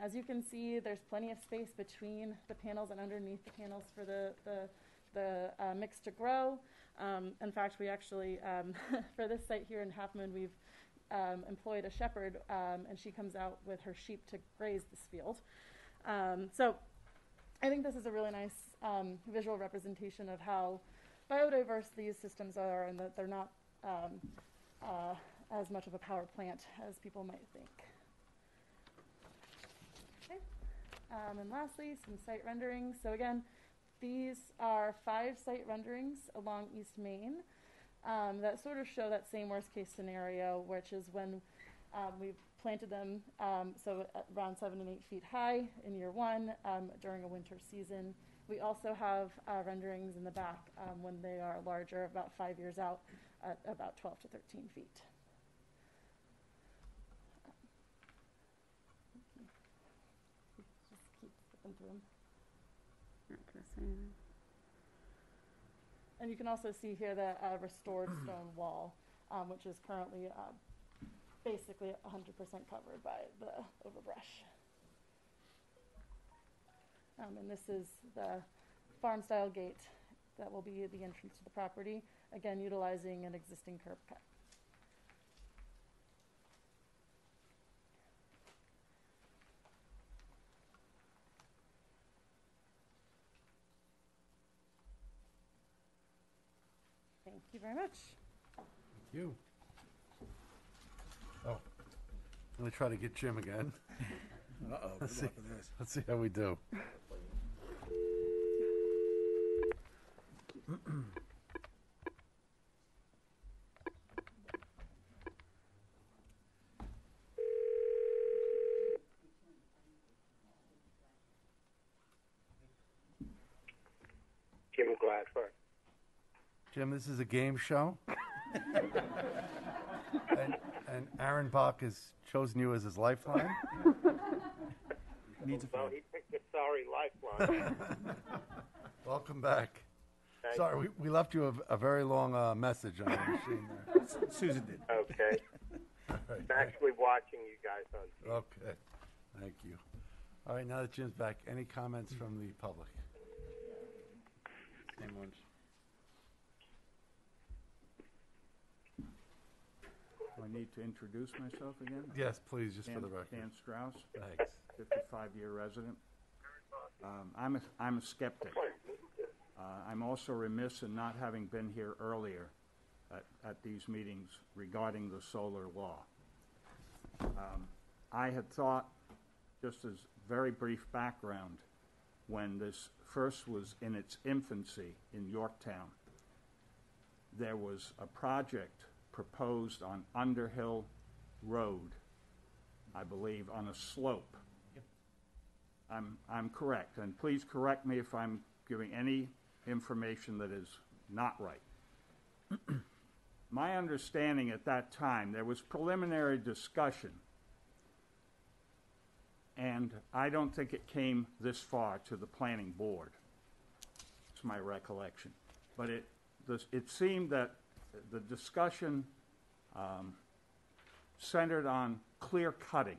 As you can see, there's plenty of space between the panels and underneath the panels for the mix to grow. In fact, we actually, for this site here in Half Moon, we've employed a shepherd, and she comes out with her sheep to graze this field. So I think this is a really nice visual representation of how biodiverse these systems are, and that they're not as much of a power plant as people might think. Okay. And lastly, some site renderings. So again, these are 5 site renderings along East Main that sort of show that same worst case scenario, which is when we've planted them so around 7 and 8 feet high in year 1 during a winter season. We also have renderings in the back when they are larger, about 5 years out, at about 12 to 13 feet. Just keep flipping through them. And you can also see here the restored stone wall, which is currently basically 100% covered by the overbrush. And this is the farm-style gate that will be the entrance to the property, again utilizing an existing curb cut. Thank you very much. Thank you. Oh, let me try to get Jim again. Uh-oh, good luck with this. Let's see how we do. Jim Gladford. Jim, this is a game show. and Aaron Bach has chosen you as his lifeline. He picked the sorry lifeline. Welcome back. Thank Sorry, we left you a very long message on the machine there. Susan did. Okay. All right. I'm actually watching you guys on TV. Okay, thank you. All right, now that Jim's back, any comments from the public? Same ones. Do I need to introduce myself again? Yes, please, just for the record. Dan Strauss, Thanks. 55-year resident. I'm a skeptic. I'm also remiss in not having been here earlier at these meetings regarding the solar law. I had thought, just as very brief background, when this first was in its infancy in Yorktown, there was a project proposed on Underhill Road, I believe, on a slope. Yep. I'm correct, and please correct me if I'm giving any information that is not right. My understanding at that time, there was preliminary discussion, and I don't think it came this far to the planning board. It's my recollection. But it seemed that the discussion centered on clear cutting.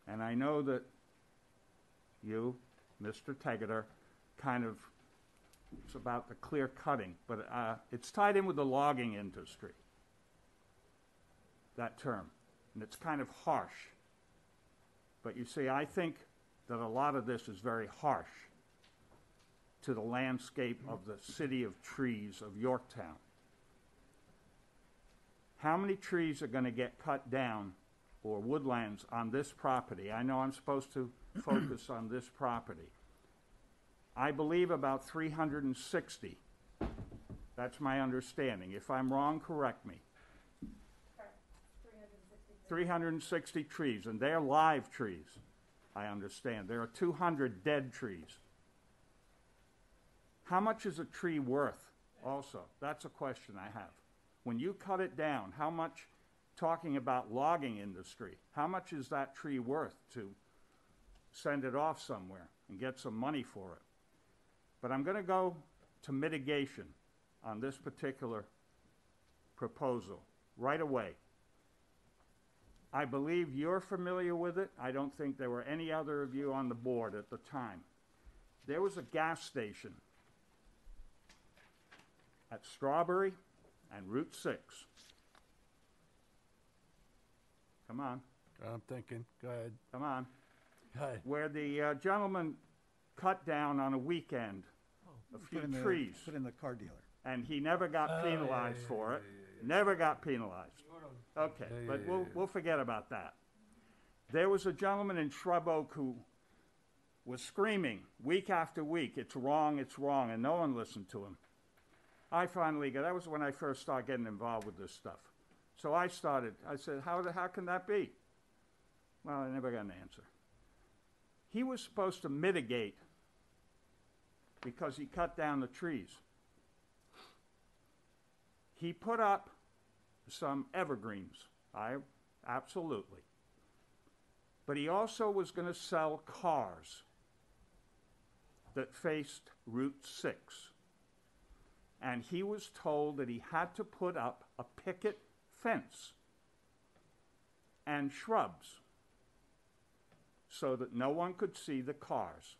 And I know that you, Mr. Tegeter, kind of, it's about the clear cutting, but it's tied in with the logging industry, that term. And it's kind of harsh. But you see, I think that a lot of this is very harsh to the landscape of the city of trees of Yorktown. How many trees are going to get cut down, or woodlands, on this property? I know I'm supposed to focus on this property. I believe about 360. That's my understanding. If I'm wrong, correct me. 360 trees, and they're live trees, I understand. There are 200 dead trees. How much is a tree worth also? That's a question I have. When you cut it down, how much, talking about logging industry, how much is that tree worth to send it off somewhere and get some money for it? But I'm going to go to mitigation on this particular proposal right away. I believe you're familiar with it. I don't think there were any other of you on the board at the time. There was a gas station at Strawberry and Route 6. Come on. I'm thinking. Go ahead. Come on. Go ahead. Where the gentleman cut down on a weekend a few trees. Put in the car dealer. And he never got penalized for it. Never got penalized. Okay, but we'll forget about that. There was a gentleman in Shrub Oak who was screaming week after week, it's wrong, and no one listened to him. I finally got, that was when I first started getting involved with this stuff. So I said, how can that be? Well, I never got an answer. He was supposed to mitigate because he cut down the trees. He put up some evergreens, absolutely. But he also was going to sell cars that faced Route 6. And he was told that he had to put up a picket fence and shrubs so that no one could see the cars.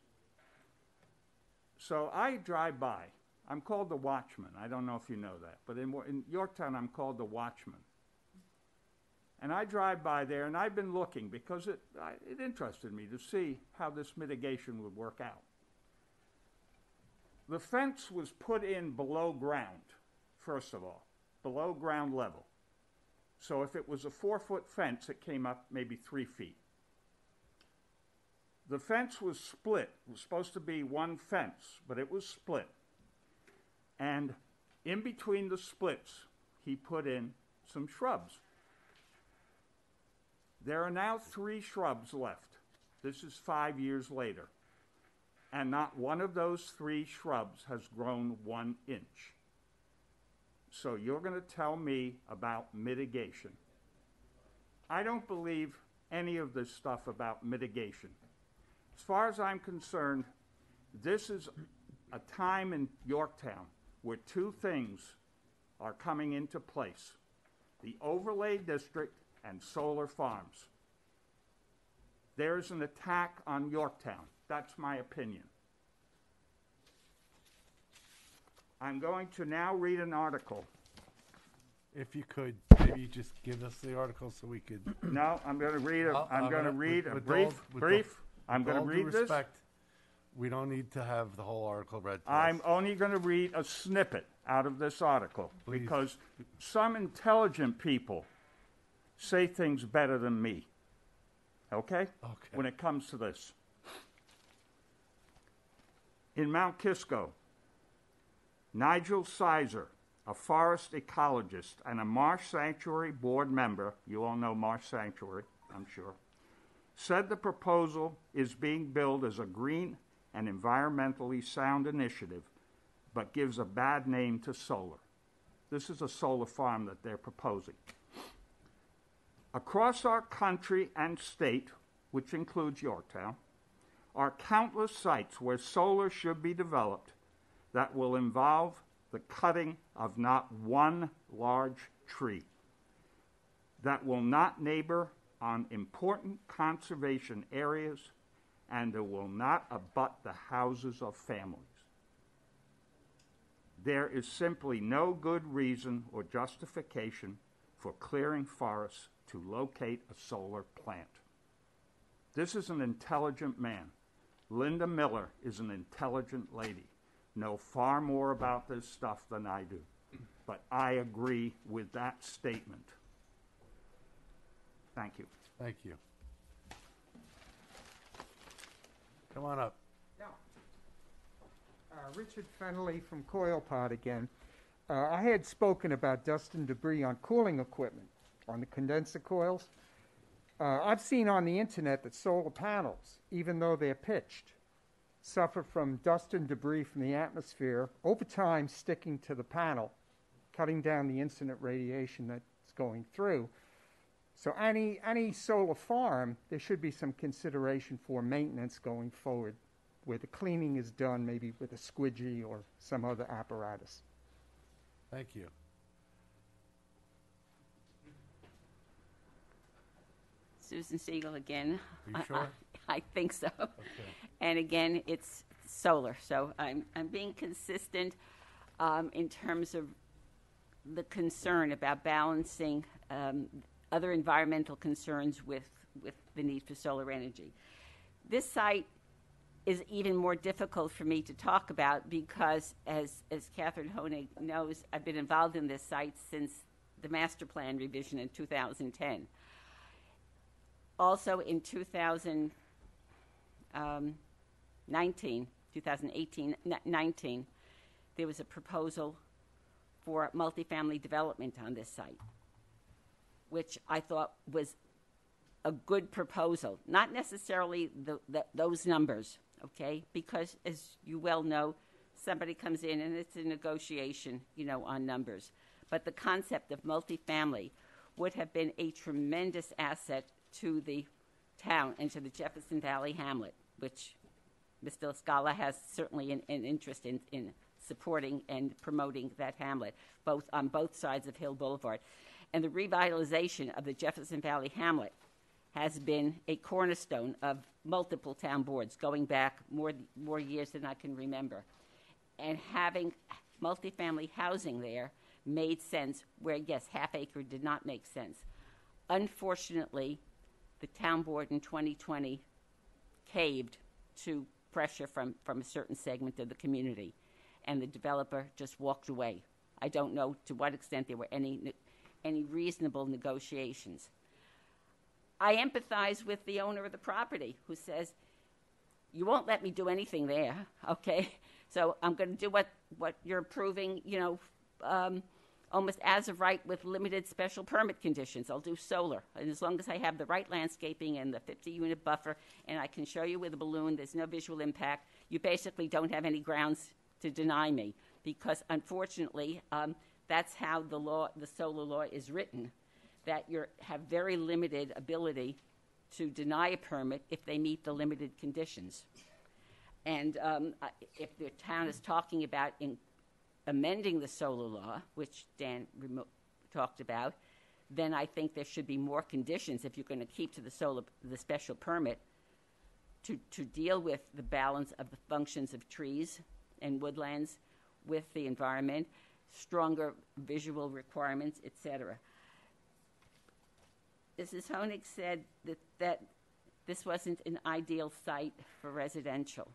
So I drive by. I'm called the Watchman. I don't know if you know that. But in Yorktown, I'm called the Watchman. And I drive by there, and I've been looking because it interested me to see how this mitigation would work out. The fence was put in below ground, first of all, below ground level. So if it was a 4-foot fence, it came up maybe 3 feet. The fence was split. It was supposed to be one fence, but it was split. And in between the splits, he put in some shrubs. There are now 3 shrubs left. This is 5 years later. And not one of those 3 shrubs has grown 1 inch. So you're going to tell me about mitigation. I don't believe any of this stuff about mitigation. As far as I'm concerned, this is a time in Yorktown where 2 things are coming into place: the overlay district and solar farms. There's an attack on Yorktown. That's my opinion. I'm going to now read an article. If you could, maybe just give us the article so we could. No, I'm going to read a brief. I'm going to read this. We don't need to have the whole article read to I'm us. only going to read a snippet out of this article. Please. Because some intelligent people say things better than me. Okay? Okay. When it comes to this. In Mount Kisco, Nigel Sizer, a forest ecologist and a Marsh Sanctuary board member, you all know Marsh Sanctuary, I'm sure, said the proposal is being billed as a green and environmentally sound initiative, but gives a bad name to solar. This is a solar farm that they're proposing. Across our country and state, which includes Yorktown, are countless sites where solar should be developed that will involve the cutting of not one large tree, that will not neighbor on important conservation areas, and that will not abut the houses of families. There is simply no good reason or justification for clearing forests to locate a solar plant. This is an intelligent man. Linda Miller is an intelligent lady. Know far more about this stuff than I do. But I agree with that statement. Thank you. Thank you. Come on up. Richard Fennelly from CoilPod again. I had spoken about dust and debris on cooling equipment, on the condenser coils. I've seen on the internet that solar panels, even though they're pitched, suffer from dust and debris from the atmosphere over time sticking to the panel, cutting down the incident radiation that's going through. So any solar farm, there should be some consideration for maintenance going forward, where the cleaning is done maybe with a squidgy or some other apparatus. Thank you. Susan Siegel again. Are you sure? I think so. Okay. And again, it's solar. So I'm being consistent in terms of the concern about balancing other environmental concerns with the need for solar energy. This site is even more difficult for me to talk about because, as Catherine Honig knows, I've been involved in this site since the master plan revision in 2010. Also in 2018-19, there was a proposal for multifamily development on this site, which I thought was a good proposal. Not necessarily those numbers, okay? Because, as you well know, somebody comes in and it's a negotiation, on numbers. But the concept of multifamily would have been a tremendous asset to the town and to the Jefferson Valley hamlet, which Mr. Scala has certainly an interest in supporting and promoting that hamlet, on both sides of Hill Boulevard. And the revitalization of the Jefferson Valley hamlet has been a cornerstone of multiple town boards going back more years than I can remember. And having multifamily housing there made sense where, yes, half acre did not make sense. Unfortunately, the town board in 2020 caved to pressure from a certain segment of the community, and the developer just walked away. I don't know to what extent there were any reasonable negotiations. I empathize with the owner of the property who says, you won't let me do anything there, okay? So I'm going to do what you're approving, almost as of right with limited special permit conditions. I'll do solar. And as long as I have the right landscaping and the 50-unit buffer, and I can show you with a balloon, there's no visual impact, you basically don't have any grounds to deny me. Because unfortunately, that's how the solar law is written, that you have very limited ability to deny a permit if they meet the limited conditions. And if the town is talking about amending the solar law, which Dan talked about, then I think there should be more conditions if you're going to keep to the special permit to deal with the balance of the functions of trees and woodlands with the environment, stronger visual requirements, etc. Mrs. Honig said that this wasn't an ideal site for residential,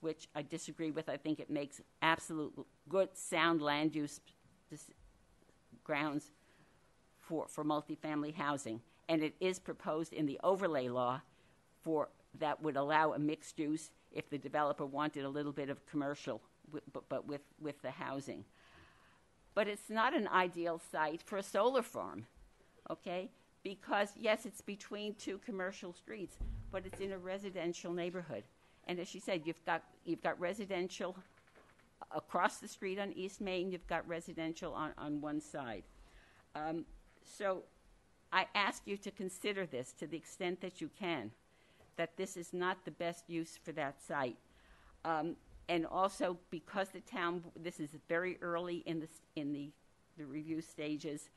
which I disagree with. I think it makes absolute good, sound land use grounds for multifamily housing. And it is proposed in the overlay law that would allow a mixed use if the developer wanted a little bit of commercial, but with the housing. But it's not an ideal site for a solar farm, okay? Because, yes, it's between two commercial streets, but it's in a residential neighborhood. And as she said, you've got residential across the street on East Main, you've got residential on one side. So I ask you to consider this to the extent that you can, that this is not the best use for that site. And also, because this is very early in the review stages,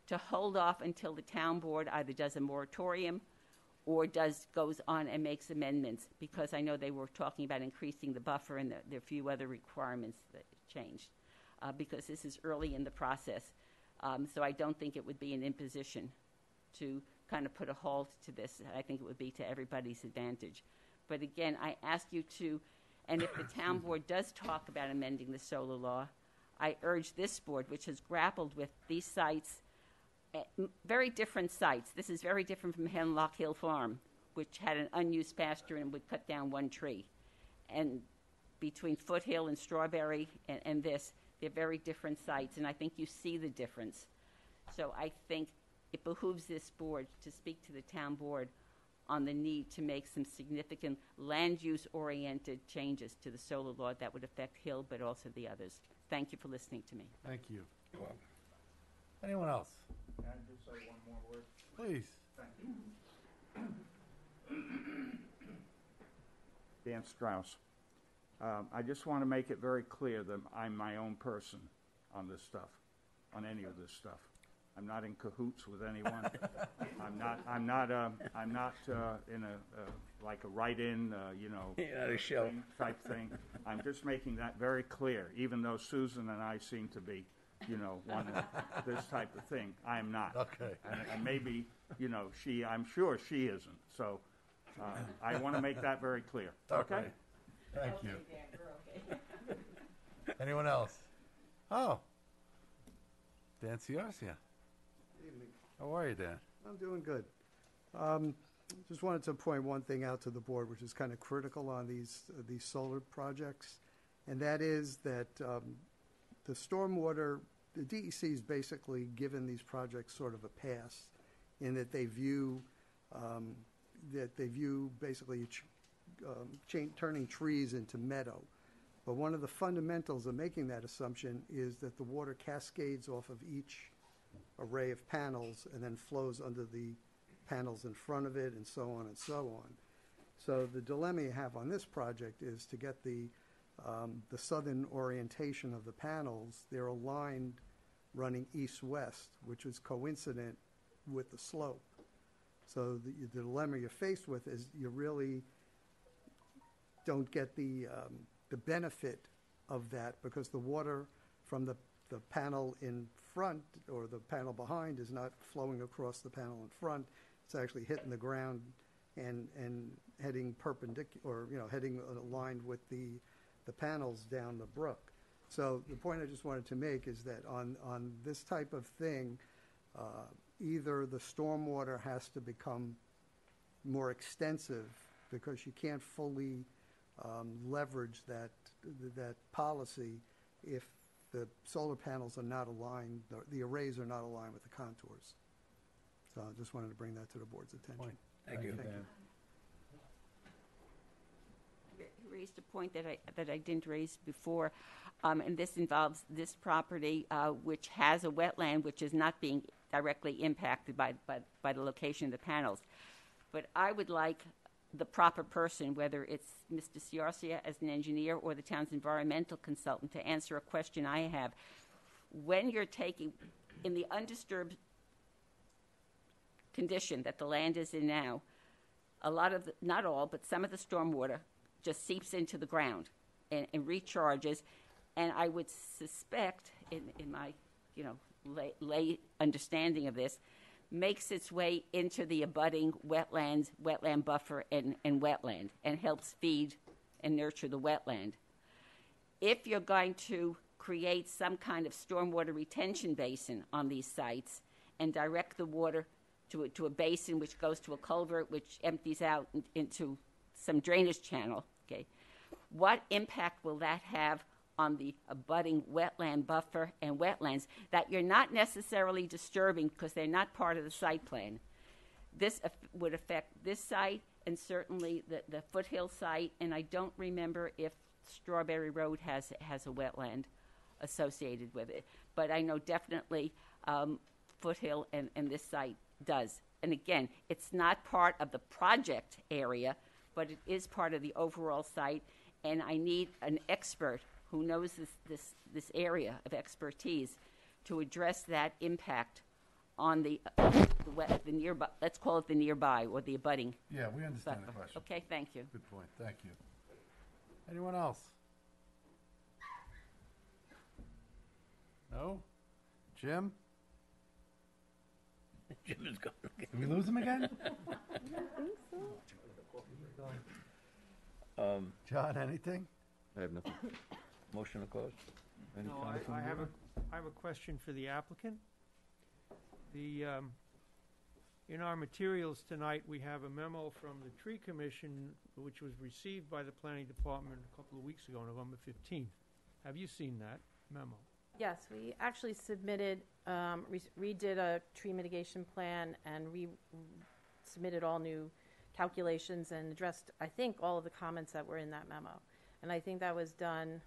to hold off until the town board either does a moratorium or goes on and makes amendments, because I know they were talking about increasing the buffer and there are a few other requirements that changed, because this is early in the process. So I don't think it would be an imposition to kind of put a halt to this. I think it would be to everybody's advantage. But again, I ask you to, and if the town board does talk about amending the solar law, I urge this board, which has grappled with these sites, very different sites. This is very different from Hemlock Hill Farm, which had an unused pasture and would cut down one tree. And between Foothill and Strawberry and this, they're very different sites, and I think you see the difference. So I think it behooves this board to speak to the town board on the need to make some significant land use oriented changes to the solar law that would affect Hill but also the others. Thank you for listening to me. Thank you. Anyone else? Can I just say one more word? Please. Thank you. Dan Strauss. I just want to make it very clear that I'm my own person on this stuff, on any of this stuff. I'm not in cahoots with anyone. I'm not in a like a write-in, thing type thing. I'm just making that very clear. Even though Susan and I seem to be, wanting this type of thing, I am not. Okay. And maybe, I'm sure she isn't. So I want to make that very clear. Okay. Thank you. Dan, we're okay. Anyone else? Oh, Dan Ciarcia. Evening. How are you, Dan? I'm doing good. Just wanted to point one thing out to the board, which is kind of critical on these solar projects, and that is that the stormwater, the DEC is basically given these projects sort of a pass, in that they view basically turning trees into meadow. But one of the fundamentals of making that assumption is that the water cascades off of each array of panels and then flows under the panels in front of it, and so on and so on. So the dilemma you have on this project is to get the southern orientation of the panels. They're aligned running east-west, which is coincident with the slope. So the dilemma you're faced with is you really don't get the benefit of that, because the water from the panel in front or the panel behind is not flowing across the panel in front. It's actually hitting the ground and heading perpendicular, or heading aligned with the panels down the brook. So the point I just wanted to make is that on this type of thing, either the stormwater has to become more extensive, because you can't fully leverage that policy if the solar panels are not aligned, the arrays are not aligned with the contours. So I just wanted to bring that to the board's attention. Thank you. You raised a point that I didn't raise before, and this involves this property, which has a wetland which is not being directly impacted by the location of the panels. But I would like the proper person, whether it's Mr. Ciarcia as an engineer or the town's environmental consultant, to answer a question I have. When you're taking, in the undisturbed condition that the land is in now, a lot of, not all, but some of the stormwater just seeps into the ground and recharges. And I would suspect, in my lay understanding of this, makes its way into the abutting wetlands, wetland buffer, and wetland, and helps feed and nurture the wetland. If you're going to create some kind of stormwater retention basin on these sites and direct the water to a basin which goes to a culvert which empties out into some drainage channel, okay, what impact will that have on the abutting wetland buffer and wetlands that you're not necessarily disturbing because they're not part of the site plan? This would affect this site and certainly the Foothill site, and I don't remember if Strawberry Road has a wetland associated with it. But I know definitely Foothill and this site does. And again, it's not part of the project area, but it is part of the overall site, and I need an expert who knows this area of expertise to address that impact on the nearby, let's call it the nearby or the abutting. Yeah, we understand buffer. the question. Okay, thank you. Good point. Thank you. Anyone else? No? Jim? Jim is gone. Did we lose him again? John, anything? I have nothing. Motion to close? Any No, comments from I the have board? a question for the applicant. The In our materials tonight, we have a memo from the Tree Commission, which was received by the Planning Department a couple of weeks ago, November 15th. Have you seen that memo? Yes, we actually submitted, redid a tree mitigation plan and submitted all new calculations and addressed, I think, all of the comments that were in that memo. And I think that was done,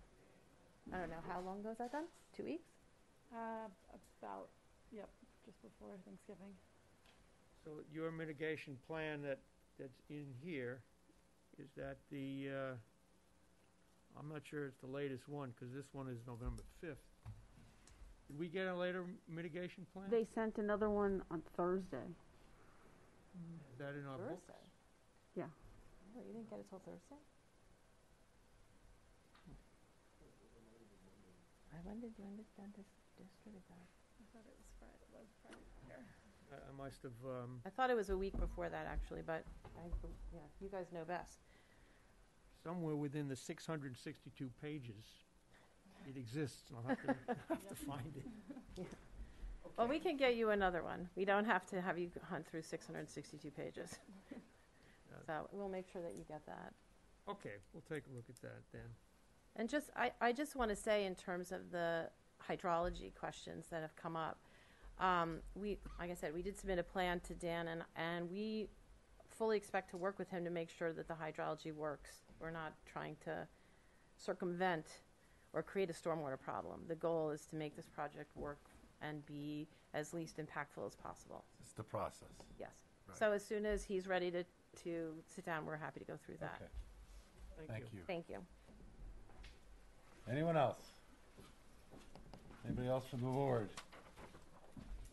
I don't know, how long ago was that done? 2 weeks? About, yep, just before Thanksgiving. So your mitigation plan that's in here, is that the, I'm not sure it's the latest one, because this one is November 5th. Did we get a later mitigation plan? They sent another one on Thursday. Is that in our books? Thursday? Yeah. Oh, you didn't get it till Thursday? When did that distribute that? I thought it was Friday. I must have, I thought it was a week before that, actually, but yeah, you guys know best. somewhere within the 662 pages, it exists. I'll have to, have to find it. Yeah. Well, we can get you another one. We don't have to have you hunt through 662 pages. So we'll make sure that you get that. Okay, we'll take a look at that then. And just, I just want to say in terms of the hydrology questions that have come up, like I said, we did submit a plan to Dan, and we fully expect to work with him to make sure that the hydrology works. We're not trying to circumvent or create a stormwater problem. The goal is to make this project work and be as least impactful as possible. It's the process. Yes. Right. So as soon as he's ready to sit down, we're happy to go through that. Okay. Thank you. Thank you. Anyone else? Anybody else from the board?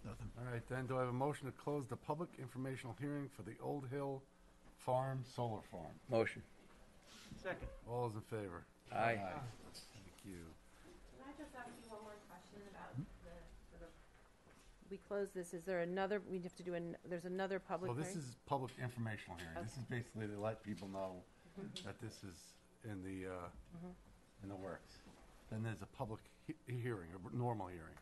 Nothing. All right, then, do I have a motion to close the public informational hearing for the Old Hill Farm Solar Farm? Motion. Second. All those in favor? Aye. Thank you. Can I just ask you one more question about we close this, is there another, we have to do, there's another public Well, hearing? this is public informational hearing. This is basically to let people know that this is in the works. Then there's a public hearing, a normal hearing.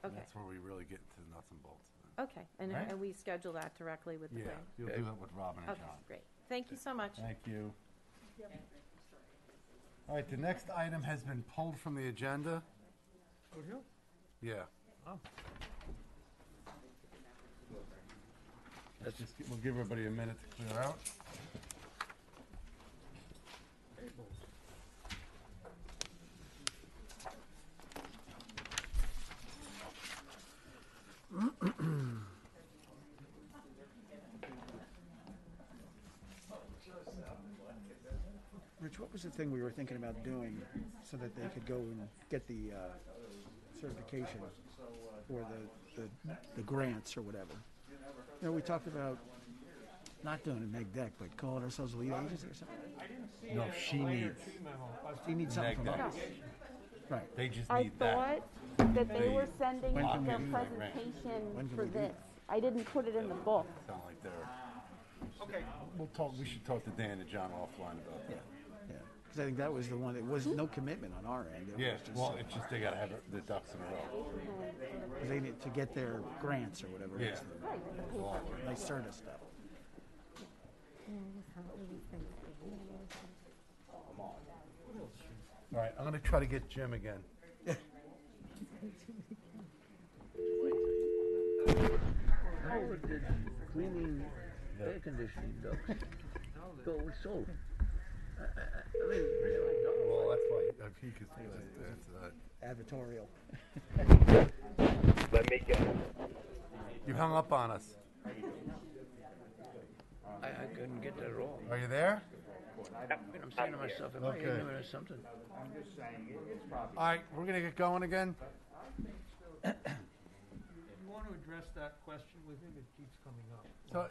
And Okay. that's where we really get into the nuts and bolts. Okay, and, Right? and we schedule that directly with the Yeah, plan? you'll do that with Robin and Okay, John. great. Thank you so much. Thank you. All right, the next item has been pulled from the agenda. Good Hill? Yeah. Oh. Let's just, we'll give everybody a minute to clear out. Rich, what was the thing we were thinking about doing so that they could go and get the certification or the grants or whatever? You know, we talked about not doing a neg deck, but calling ourselves lead agents or something. No, she needs. She needs something from neg us. deck. Right. They just I need that. thought that they were sending When the can we do that? When presentation can for we do this. that? I didn't put it in the book. Sound like they're. Okay. We'll talk. We should talk to Dan and John offline about that. Yeah. Because I think that was the one. It was no commitment on our end. It Yeah. was just, Well, it's just they gotta have the ducks in a row. 'cause they need to get their grants or whatever. Yeah. It's the nice Certa stuff. All right, I'm gonna try to get Jim again. How would the cleaning air conditioning ducts go with solar? I mean, really, Well, that's why he could answer that. Advertorial. Let me guess. You hung up on us. I couldn't get that at all. Are you there? I'm saying to myself, am I Okay. ignorant or something? All right, we're gonna get going again. If you want to address that question with him, it keeps coming up. So,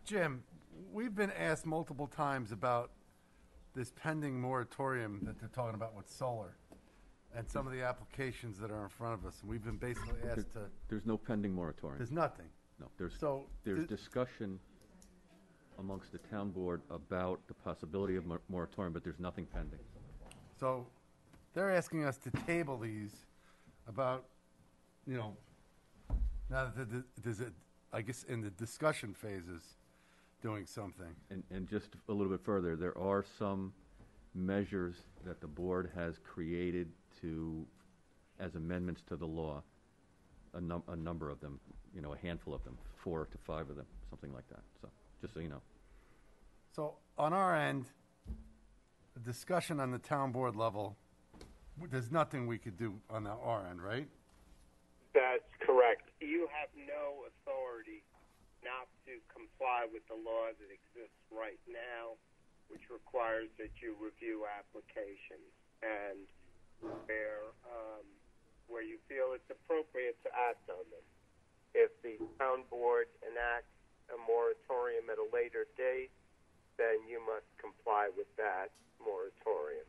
Jim, we've been asked multiple times about this pending moratorium that they're talking about with solar and some of the applications that are in front of us. And we've been basically asked to, There's no pending moratorium. there's nothing. No, there's So, discussion amongst the town board about the possibility of moratorium, but there's nothing pending. So they're asking us to table these about, you know, now that there's I guess, in the discussion phases, doing something. And just a little bit further, there are some measures that the board has created as amendments to the law, a number of them, a handful of them, 4 to 5 of them, something like that. So, just so you know. So on our end, the discussion on the town board level, there's nothing we could do on our end, right? That's correct. You have no authority not to comply with the law that exists right now, which requires that you review applications and where you feel it's appropriate to act on them. If the town board enacts a moratorium at a later date, then you must comply with that moratorium.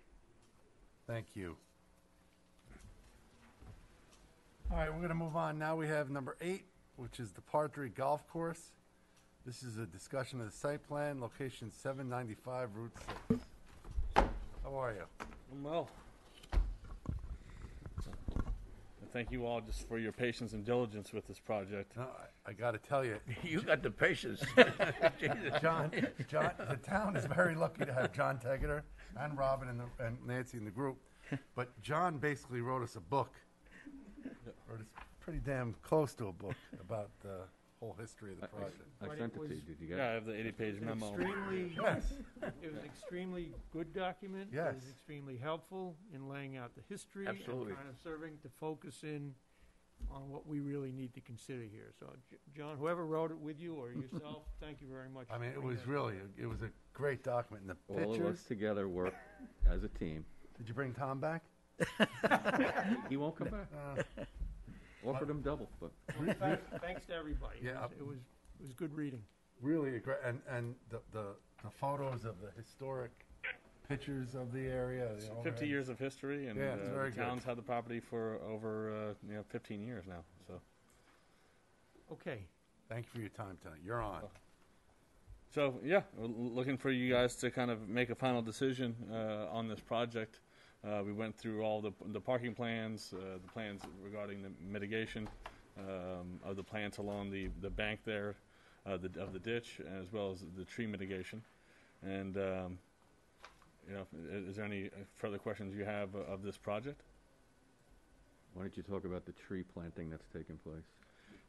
Thank you. All right, we're going to move on. Now we have number 8, which is the Par 3 Golf Course. This is a discussion of the site plan, location 795 Route 6. How are you? I'm well. Thank you all just for your patience and diligence with this project. No, I got to tell you. You got the patience. John, the town is very lucky to have John Tegeter and Robin and Nancy in the group. But John basically wrote us a book. Wrote us pretty damn close to a book about the whole history of the project. I sent it to you. Did you get it? Yeah, I have the 80-page memo. Yes. It was an extremely good document. Yes. It was extremely helpful in laying out the history Absolutely. and kind of serving to focus in on what we really need to consider here. So, John, whoever wrote it with you or yourself, thank you very much. I mean, for it putting was that really, together. it was a great document. And the All of pictures. us together work as a team. Did you bring Tom back? He won't come back. Offered him double, but Thanks to everybody. Yeah. It was good reading. Really a great, and the photos of the historic pictures of the area. 50 years of history, and Yeah, it's very the town's good. had the property for over 15 years now. So, Okay. Thank you for your time tonight. You're on. so yeah, we're looking for you guys to kind of make a final decision on this project. We went through all the parking plans, the plans regarding the mitigation of the plants along the bank there, of the ditch, as well as the tree mitigation. And is there any further questions you have of this project? why don't you talk about the tree planting that's taken place?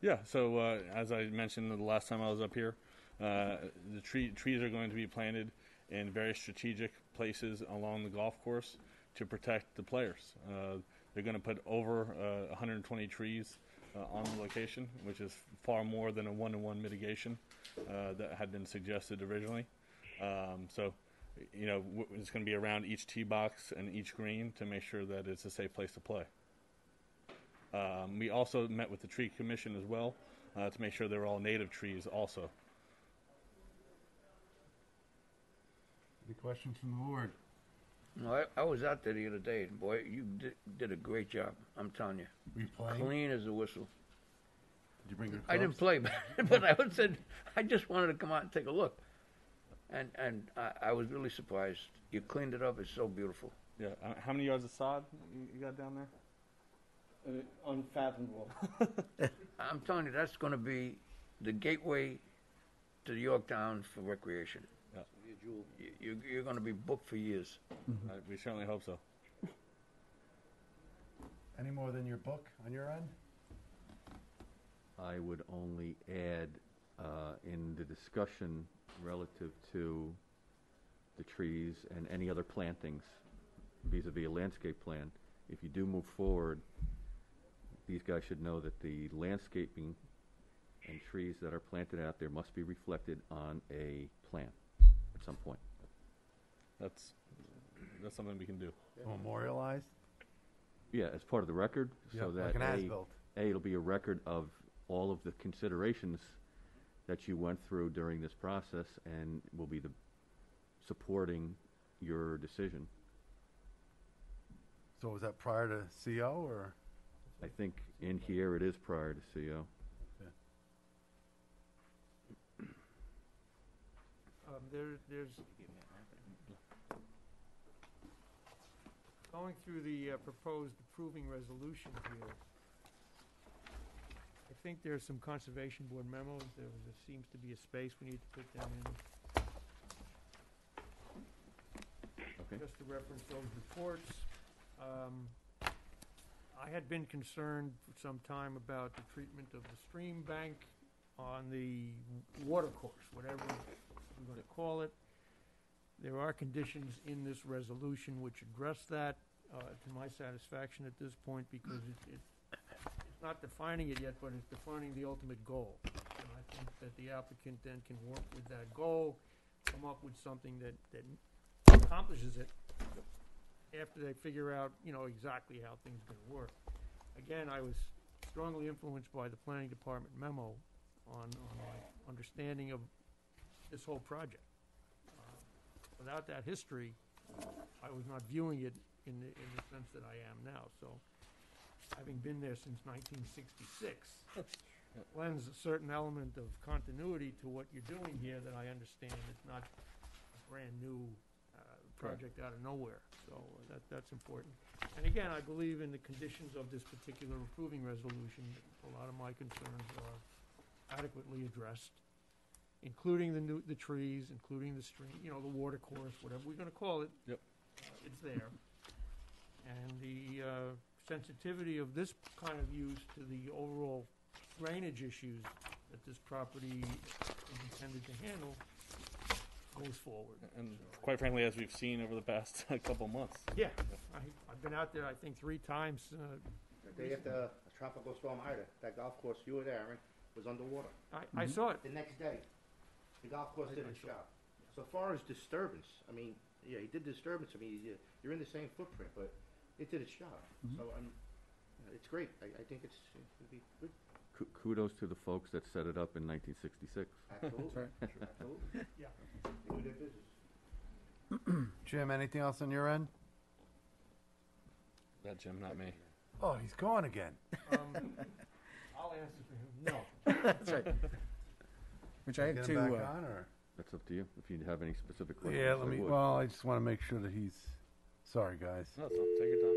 Yeah. So as I mentioned the last time I was up here, the trees are going to be planted in very strategic places along the golf course to protect the players. They're going to put over 120 trees on the location, which is far more than a 1-to-1 mitigation that had been suggested originally. So, it's going to be around each tee box and each green to make sure that it's a safe place to play. We also met with the tree commission as well to make sure they're all native trees also. Any questions from the board? No, I was out there the other day, and boy, you did a great job. I'm telling you. Were you playing? Clean as a whistle. Did you bring your I didn't clubs? play, but I just wanted to come out and take a look. And I was really surprised. You cleaned it up. It's so beautiful. Yeah. How many yards of sod you got down there? Unfathomable. I'm telling you, that's going to be the gateway to Yorktown for recreation. Yeah. You're going to be booked for years. We certainly hope so. Any more than your book on your end? I would only add in the discussion relative to the trees and any other plantings vis-a-vis a landscape plan, if you do move forward, these guys should know that the landscaping and trees that are planted out there must be reflected on a plan at some point. That's something we can do. Memorialized? Yeah, as part of the record, Yeah, so like that an as-built. it'll be a record of all of the considerations that you went through during this process, and will be the supporting your decision. So was that prior to CO or? I think in here it is prior to CO. There's going through the proposed approving resolution here. I think there's some conservation board memos, there seems to be a space, we need to put them in. Okay. Just to reference those reports. I had been concerned for some time about the treatment of the stream bank on the water course, whatever we're going to call it. There are conditions in this resolution which address that to my satisfaction at this point, because it's not defining it yet, but it's defining the ultimate goal. And I think that the applicant then can work with that goal, come up with something that accomplishes it after they figure out, exactly how things are going to work. Again, I was strongly influenced by the planning department memo on my understanding of this whole project. Without that history, I was not viewing it in the sense that I am now. So, having been there since 1966, lends a certain element of continuity to what you're doing here that I understand. It's not a brand new project out of nowhere. So that's important. And again, I believe in the conditions of this particular approving resolution. A lot of my concerns are adequately addressed, including the trees, including the stream, the water course, whatever we're going to call it. Yep. It's there. And the sensitivity of this kind of use to the overall drainage issues that this property is intended to handle goes forward. And quite frankly, as we've seen over the past couple months. Yeah, I've been out there, I think, 3 times. The day after Tropical Storm Ida, that golf course you were there, Aaron, was underwater. I saw it. The next day, the golf course did its job. So far as disturbance, I mean, yeah, he did disturbance. I mean, you're in the same footprint, but it did its job. So it's great. I think it's going to be good. Kudos to the folks that set it up in 1966. Absolutely. Absolutely. Yeah. They do their business. Jim, anything else on your end? That Jim, not me. Oh, he's gone again. I'll answer for him. No. That's right. Which I have Get two. him back on, or? That's up to you, if you have any specific questions. Yeah, I would. well, I just want to make sure that he's, sorry, guys. No, it's not. Take your time.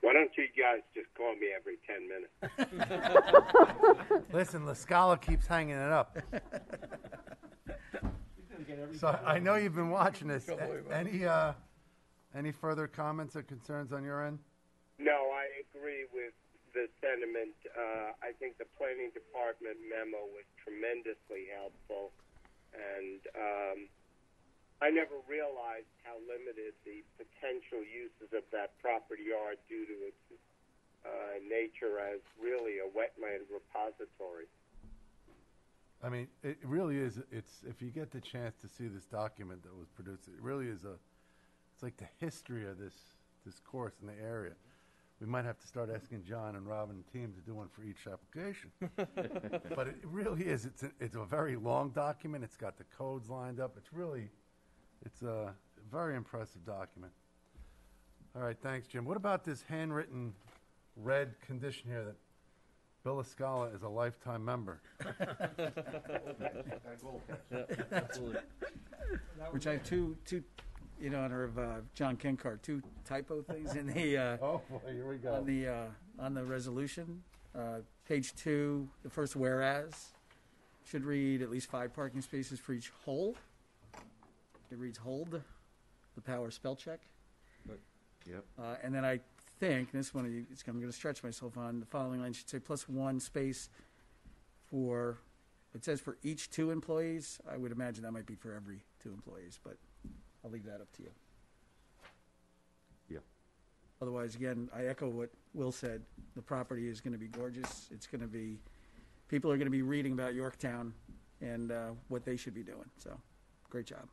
Why don't you guys just call me every 10 minutes? Listen, La Scala keeps hanging it up. So I know you've been watching this. Any further comments or concerns on your end? No, I agree with the sentiment. I think the planning department memo was tremendously helpful, and I never realized how limited the potential uses of that property are due to its nature as really a wetland repository. I mean, it really is. It's, if you get the chance to see this document that was produced, it really is it's like the history of this course in the area. We might have to start asking John and Robin and team to do one for each application. But it really is. It's a very long document. It's got the codes lined up. It's a very impressive document. All right, thanks, Jim. What about this handwritten red condition here that Bill La Scala is a lifetime member? Absolutely. Which I have two in honor of John Kinkar, 2 typo things in the oh boy, here we go. on the resolution. Page 2, the first whereas should read at least 5 parking spaces for each hole. It reads hold, the power spell check. Yep. And then I think, this one I'm going to stretch myself on, the following line should say +1 space for, it says for each 2 employees. I would imagine that might be for every 2 employees, but I'll leave that up to you. Yeah. Otherwise, again, I echo what Will said. The property is going to be gorgeous. It's going to be, people are going to be reading about Yorktown and what they should be doing. So, great job.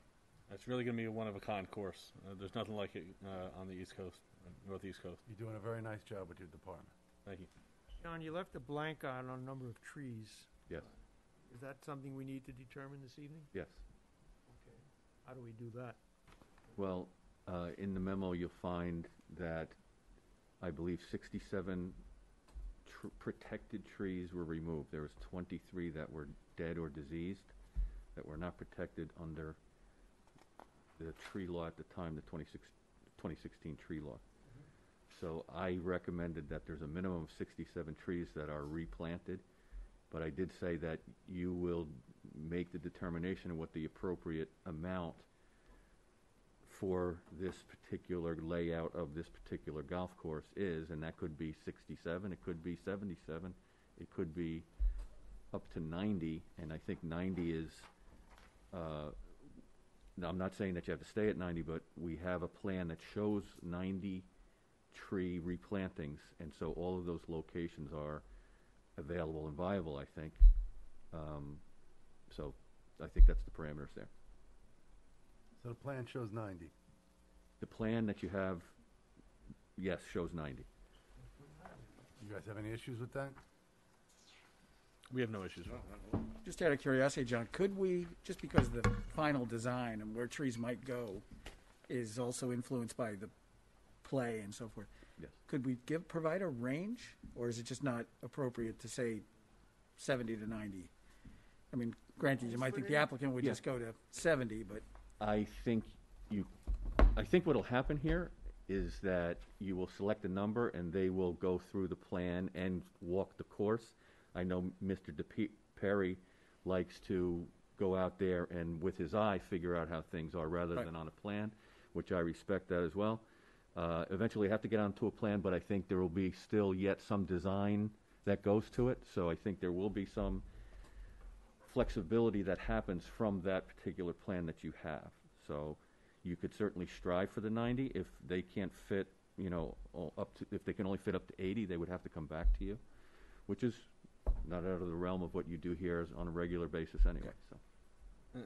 It's really going to be a one-of-a-kind course. There's nothing like it on the East Coast, Northeast Coast. You're doing a very nice job with your department. Thank you. John, you left a blank on a number of trees. Yes. Is that something we need to determine this evening? Yes. Okay. How do we do that? Well, in the memo, you'll find that I believe 67 protected trees were removed. There was 23 that were dead or diseased that were not protected under the tree law at the time, the 2016 tree law. So I recommended that there's a minimum of 67 trees that are replanted, but I did say that you will make the determination of what the appropriate amount for this particular layout of this particular golf course is, and that could be 67, it could be 77, it could be up to 90, and I think 90 is, now I'm not saying that you have to stay at 90, but we have a plan that shows 90 tree replantings, and so all of those locations are available and viable, I think. So I think that's the parameters there. So the plan shows 90. The plan that you have, yes, shows 90. You guys have any issues with that? We have no issues. Just out of curiosity, John, could we, just because the final design and where trees might go is also influenced by the play and so forth, yes, could we provide a range, or is it just not appropriate to say 70 to 90? I mean, granted, you might think the applicant would just go to 70, but I think what'll happen here is that you will select a number and they will go through the plan and walk the course. I know Mr. Perry likes to go out there and with his eye figure out how things are rather than on a plan, which I respect that as well. Eventually have to get onto a plan, but I think there will be still yet some design that goes to it. So I think there will be some flexibility that happens from that particular plan that you have. So you could certainly strive for the 90. If they can't fit, if they can only fit up to 80, they would have to come back to you, which is not out of the realm of what you do here on a regular basis anyway. So.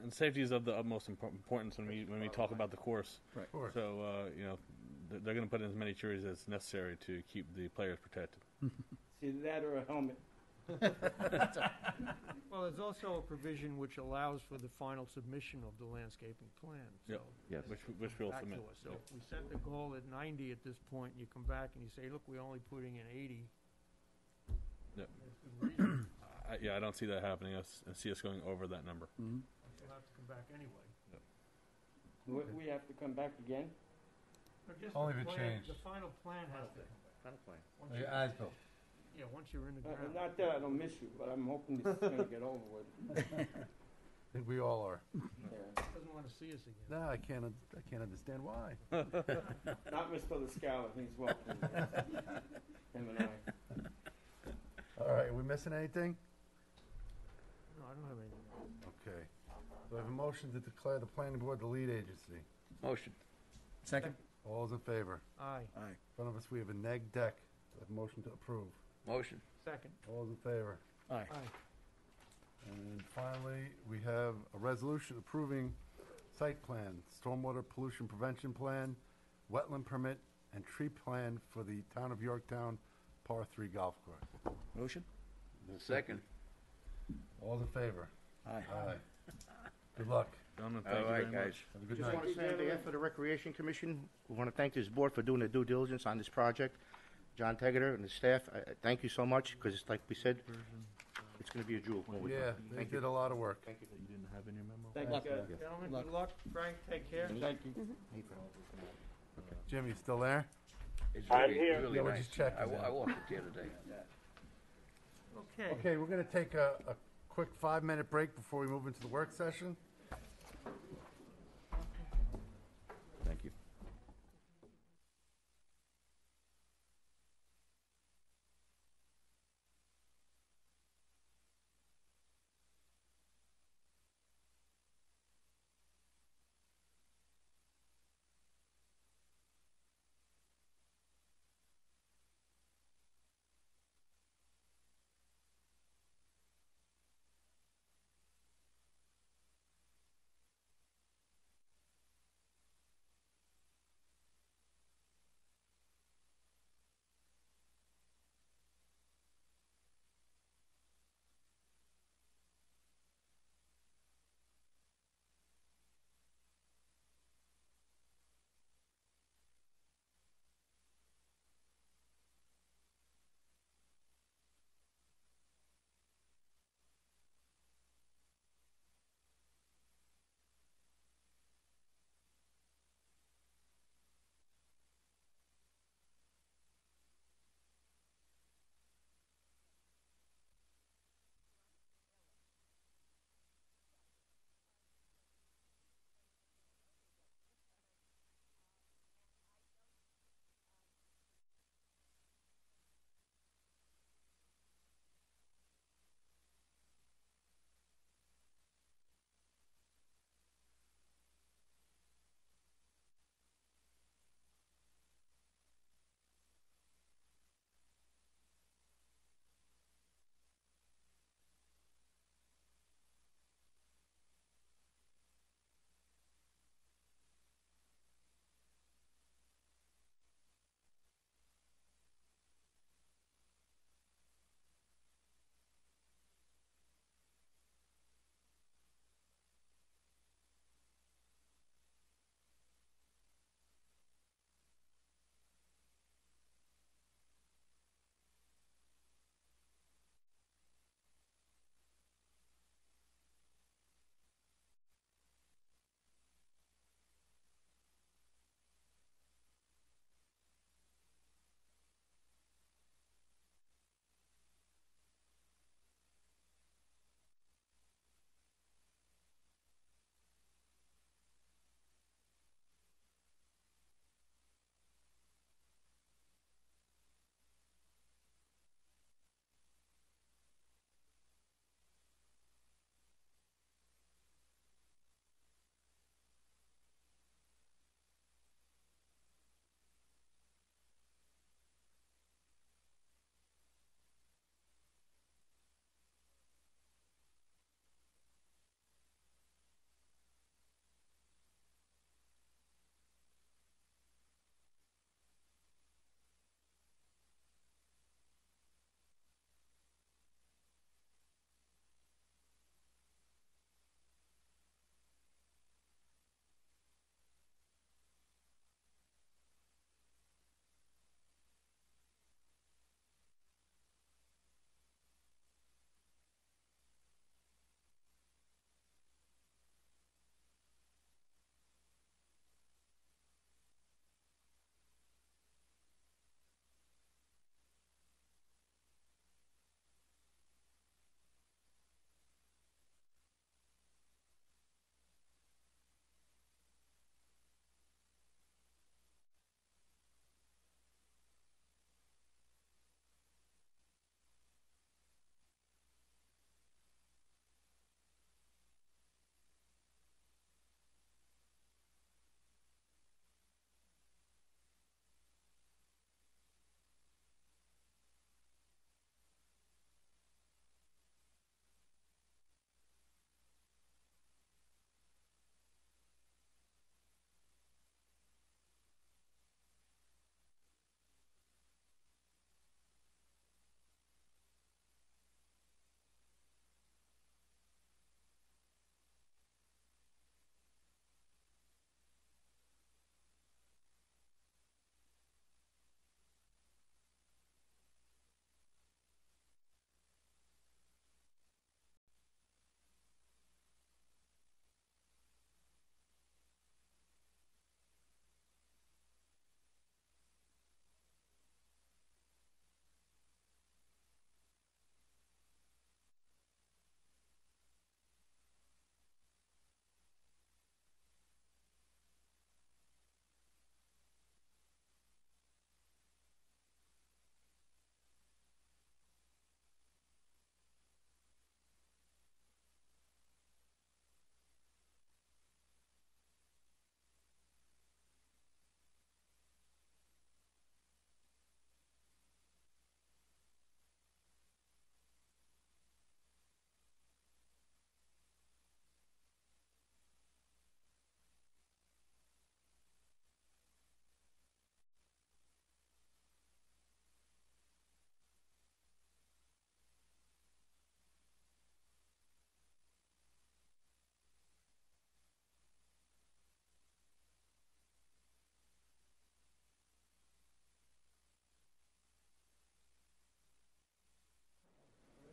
And safety is of the utmost importance when we talk about the course. Right. So they're going to put in as many trees as necessary to keep the players protected. Either that or a helmet. Well, there's also a provision which allows for the final submission of the landscaping plan. So Yes. Which we'll back to submit. us. So if we set the goal at 90 at this point, and you come back and you say, look, we're only putting in 80. Yep. There's good reason. I don't see that happening. I see us going over that number. You'll have to come back anyway. We have to come back again? But just Only the if it plan- changed. The final plan has to. Final plan. Once Like you- as-built. Yeah, once you're in the ground. Not that I don't miss you, but I'm hoping this is gonna get over with. I think we all are. Doesn't want to see us again. No, I can't understand why. Not Mr. Lascala, he's welcome. Him and I. All right, are we missing anything? No, I don't have anything. Okay. Do I have a motion to declare the planning board the lead agency? Motion. second? All those in favor? Aye. Aye. In front of us, we have a neg deck. Do I have a motion to approve? Motion. Second. All those in favor? Aye. Aye. And finally, we have a resolution approving site plan, stormwater pollution prevention plan, wetland permit, and tree plan for the town of Yorktown par 3 golf course. Motion? Second. All those in favor? Aye. Aye. Good luck. Gentlemen, All thank you right, very guys. much. Have a good Just night. want to say on behalf of the Recreation Commission, we want to thank this board for doing their due diligence on this project. John Tegeter and the staff, I thank you so much, because like we said, it's going to be a jewel. when we're Yeah, done. they Thank did you. a lot of work. Thank you. You didn't have in your memo? Thank Thank you. you. Gentlemen, good luck. Frank, take care. Thank you. Jim, you still there? It's I'm really, here. really Yeah, we're nice. just checking I now. walked it the other day. Okay. Okay, we're going to take a quick 5-minute break before we move into the work session. Thank you.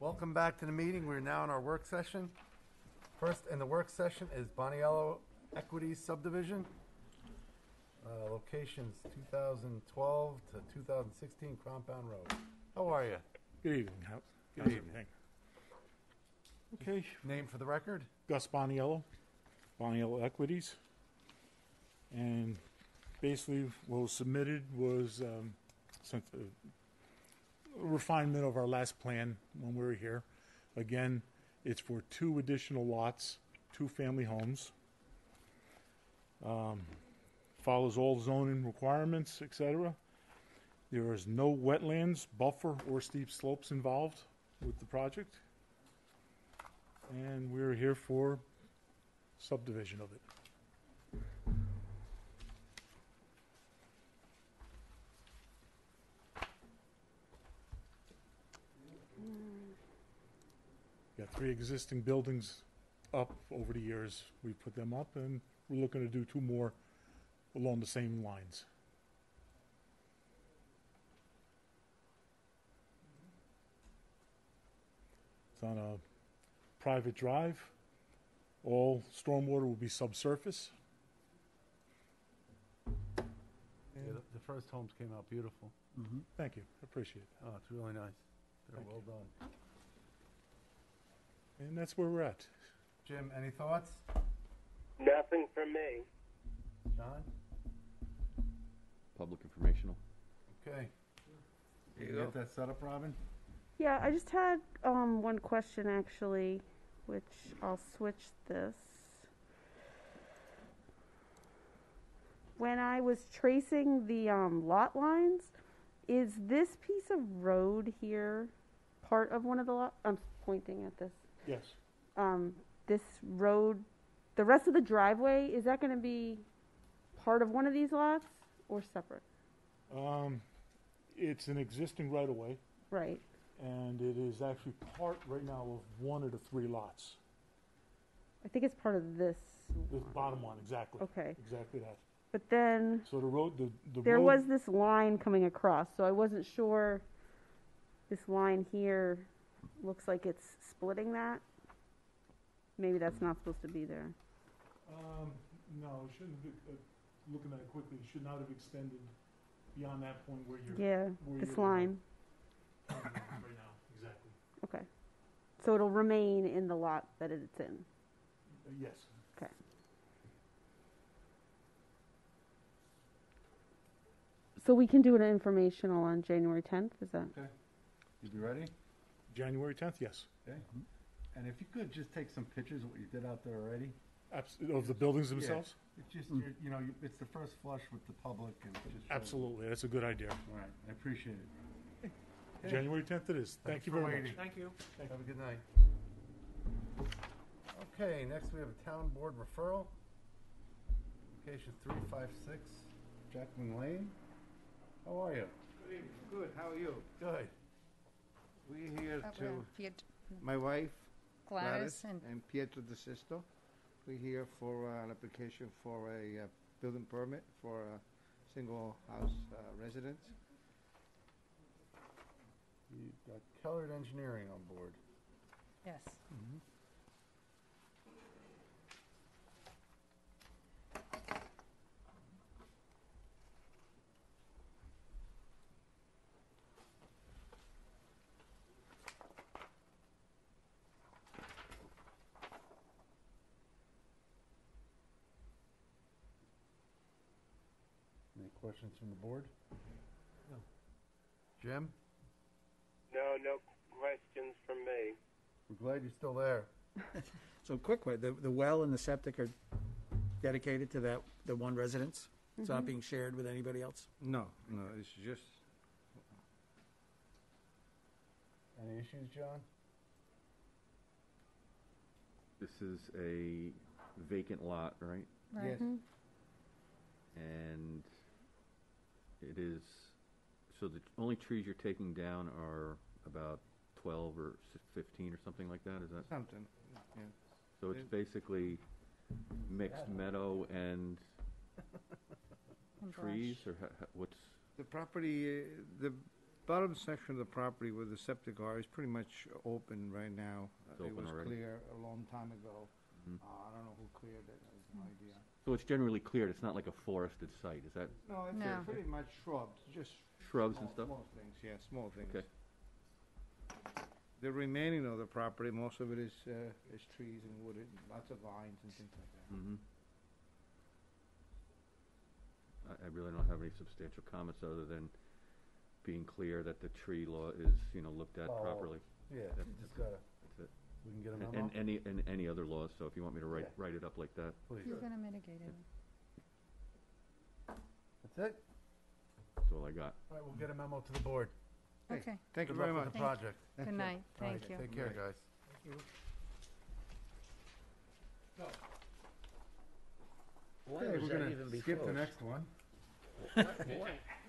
Welcome back to the meeting. We're now in our work session. First in the work session is Boniello Equities Subdivision. Locations 2012 to 2016 Compound Road. How are you? Good evening. Good evening. Okay. Name for the record? Gus Boniello, Boniello Equities. And basically what was submitted was a refinement of our last plan when we were here. Again, it's for 2 additional lots, 2 family homes. Follows all zoning requirements, etc. There is no wetlands, buffer, or steep slopes involved with the project. And we're here for subdivision of it. Got 3 existing buildings up over the years. We put them up, and we're looking to do 2 more along the same lines. It's on a private drive. All stormwater will be subsurface. Yeah, the first homes came out beautiful. Thank you. Appreciate it. Oh, it's really nice. They're Thank well done. And that's where we're at. Jim, any thoughts? Nothing from me. John? Public informational. Okay. There You you get go. that set up, Robin? Yeah, I just had one question actually, which I'll switch this. When I was tracing the lot lines, is this piece of road here part of one of the lot? I'm pointing at this. Yes. This road, the rest of the driveway, is that going to be part of one of these lots or separate? It's an existing right-of-way. Right. And it is actually part right now of one of the 3 lots. I think it's part of this. The bottom one, exactly. Okay. Exactly that. But then So the road, there road, was this line coming across, so I wasn't sure. This line here looks like it's splitting that. Maybe that's not supposed to be there. No, it shouldn't be, looking at it quickly, it should not have extended beyond that point where you're. Yeah, where this you're, line. right now, exactly. Okay. So it'll remain in the lot that it's in. Yes. Okay. So we can do an informational on January 10th, is that? Okay. You be ready? January 10th, yes. Okay. And if you could just take some pictures of what you did out there already. Of the buildings themselves? Yeah. It's just, it's the first flush with the public and it just. Absolutely, that's a good idea. All right, I appreciate it. Okay. January 10th it is. Thank you for very waiting. much. Thank you. Have a good night. Okay, next we have a town board referral. Location 356 Jackman Lane. How are you? Good evening. Good. How are you? Good. We're here Oh, to my wife Gladys and Pietro De Sisto. We're here for an application for a building permit for a single house residence. You've got Keller Engineering on board. Yes. Any questions from the board? No. Jim? No questions from me. We're glad you're still there. So quick, the well and the septic are dedicated to the one residence? It's not being shared with anybody else? No, it's just Any issues, John? This is a vacant lot, right? Right. yes. And it is, so the only trees you're taking down are about 12 or 15 or something like that, is that? Something. Yeah. So it's basically mixed meadow and And trees, or what's? The property, the bottom section of the property where the septic are is pretty much open right now. It's It open was already? clear a long time ago. Mhm. I don't know who cleared it, I have no idea. So it's generally cleared, it's not like a forested site, is that No, it's No. pretty much shrubs, just shrubs and small- stuff? Small things, yeah, small things. Okay. The remaining of the property, most of it is trees and wood, lots of vines and things like that. Mm-hmm. I really don't have any substantial comments other than being clear that the tree law is, looked at Oh, properly. Yeah, That's- just gotta, That's it. we can get a And- memo? And any other laws, so if you want me to Yeah. write it up like that. Please. He's gonna mitigate it. That's it? That's all I got. All right, we'll get a memo to the board. Hey, Okay. Thank you Good very luck much. with the project. Good night, All right, thank you. Take care, guys. Why Okay, was we're that gonna even before skip the us? next one.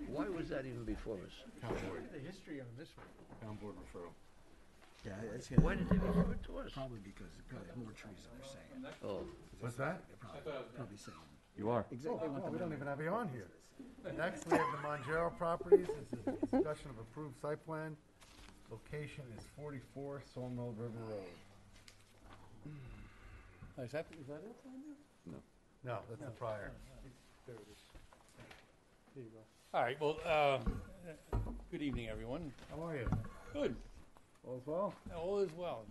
Why was that even before us? Town Look board, at the history on this one. town board referral. Yeah, it's Why did they refer it to us? probably because they probably have more trees than they're saying. Oh, What's that? They're probably saying. You are? Exactly. Oh, we don't even have you on here. Next, we have the Monjero properties. This is a discussion of approved site plan. Location is 44 Sawmill River Road. Is that it right there? No, that's the prior. There it is. There you go. All right, well, good evening, everyone. How are you? Good. All's well? All is well.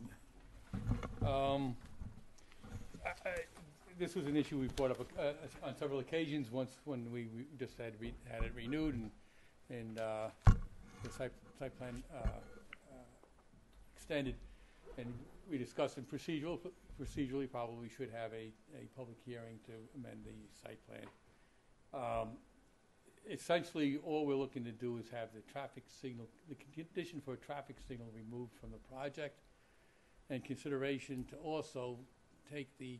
This was an issue we brought up on several occasions. Once when we just had it renewed and the site plan extended, and we discussed it procedurally probably should have a public hearing to amend the site plan. Essentially, all we're looking to do is have the traffic signal, the condition for a traffic signal removed from the project, and consideration to also take the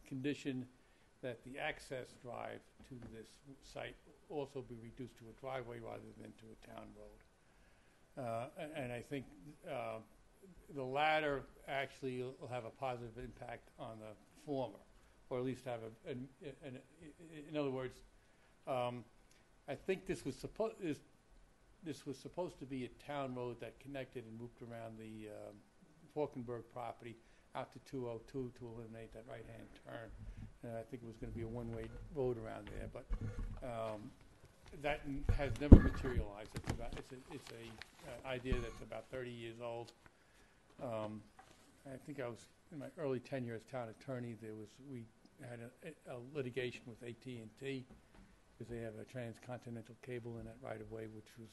condition that the access drive to this site also be reduced to a driveway rather than to a town road. And I think the latter actually will have a positive impact on the former, or at least have in other words, I think this was supposed to be a town road that connected and looped around the Falkenberg property out to 202 to eliminate that right-hand turn. And I think it was going to be a one-way road around there, but that has never materialized. It's a idea that's about 30 years old. I think I was in my early tenure as town attorney. We had a litigation with AT&T because they have a transcontinental cable in that right-of-way, which was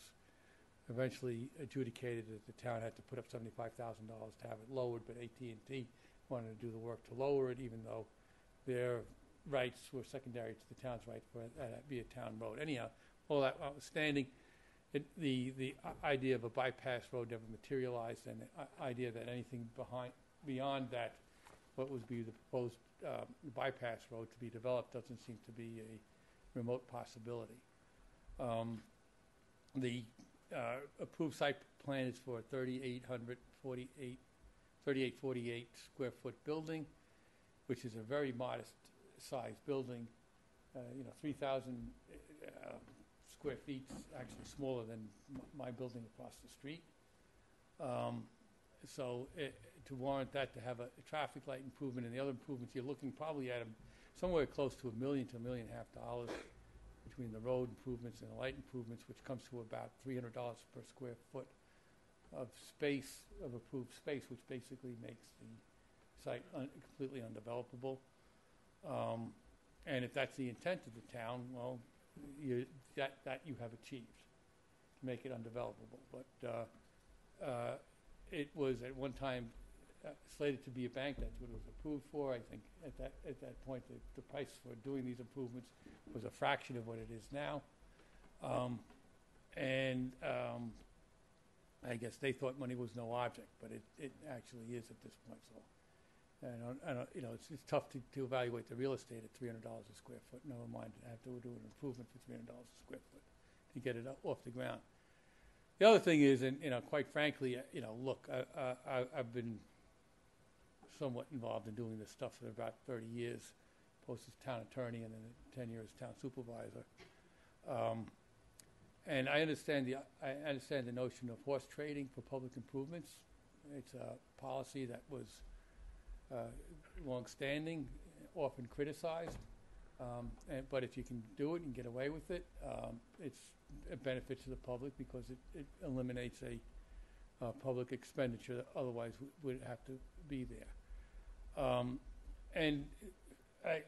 eventually adjudicated that the town had to put up $75,000 to have it lowered, but AT&T wanted to do the work to lower it, even though their rights were secondary to the town's right for that to be a town road. Anyhow, all that notwithstanding, the idea of a bypass road never materialized, and the idea that anything beyond that, what was be the proposed bypass road to be developed, doesn't seem to be a remote possibility. The approved site plan is for a 3848 square foot building, which is a very modest sized building. 3,000 square feet is actually smaller than my building across the street. So to warrant that, to have a traffic light improvement and the other improvements, you're looking probably at somewhere close to $1 million to $1.5 million between the road improvements and the light improvements, which comes to about $300 per square foot of space, of approved space, which basically makes the site completely undevelopable. And if that's the intent of the town, well, that you have achieved, to make it undevelopable. But it was at one time slated to be a bank. That's what it was approved for. I think at that point the price for doing these improvements was a fraction of what it is now. I guess they thought money was no object, but it actually is at this point. So, it's tough to evaluate the real estate at $300 a square foot. Never mind to have to do an improvement for $300 a square foot to get it off the ground. The other thing is, and quite frankly, look, I've been somewhat involved in doing this stuff for about 30 years, post as town attorney and then 10 years town supervisor. And I understand the notion of horse trading for public improvements. It's a policy that was long-standing, often criticized. But if you can do it and get away with it, it's a benefit to the public because it eliminates a public expenditure that otherwise would have to be there. And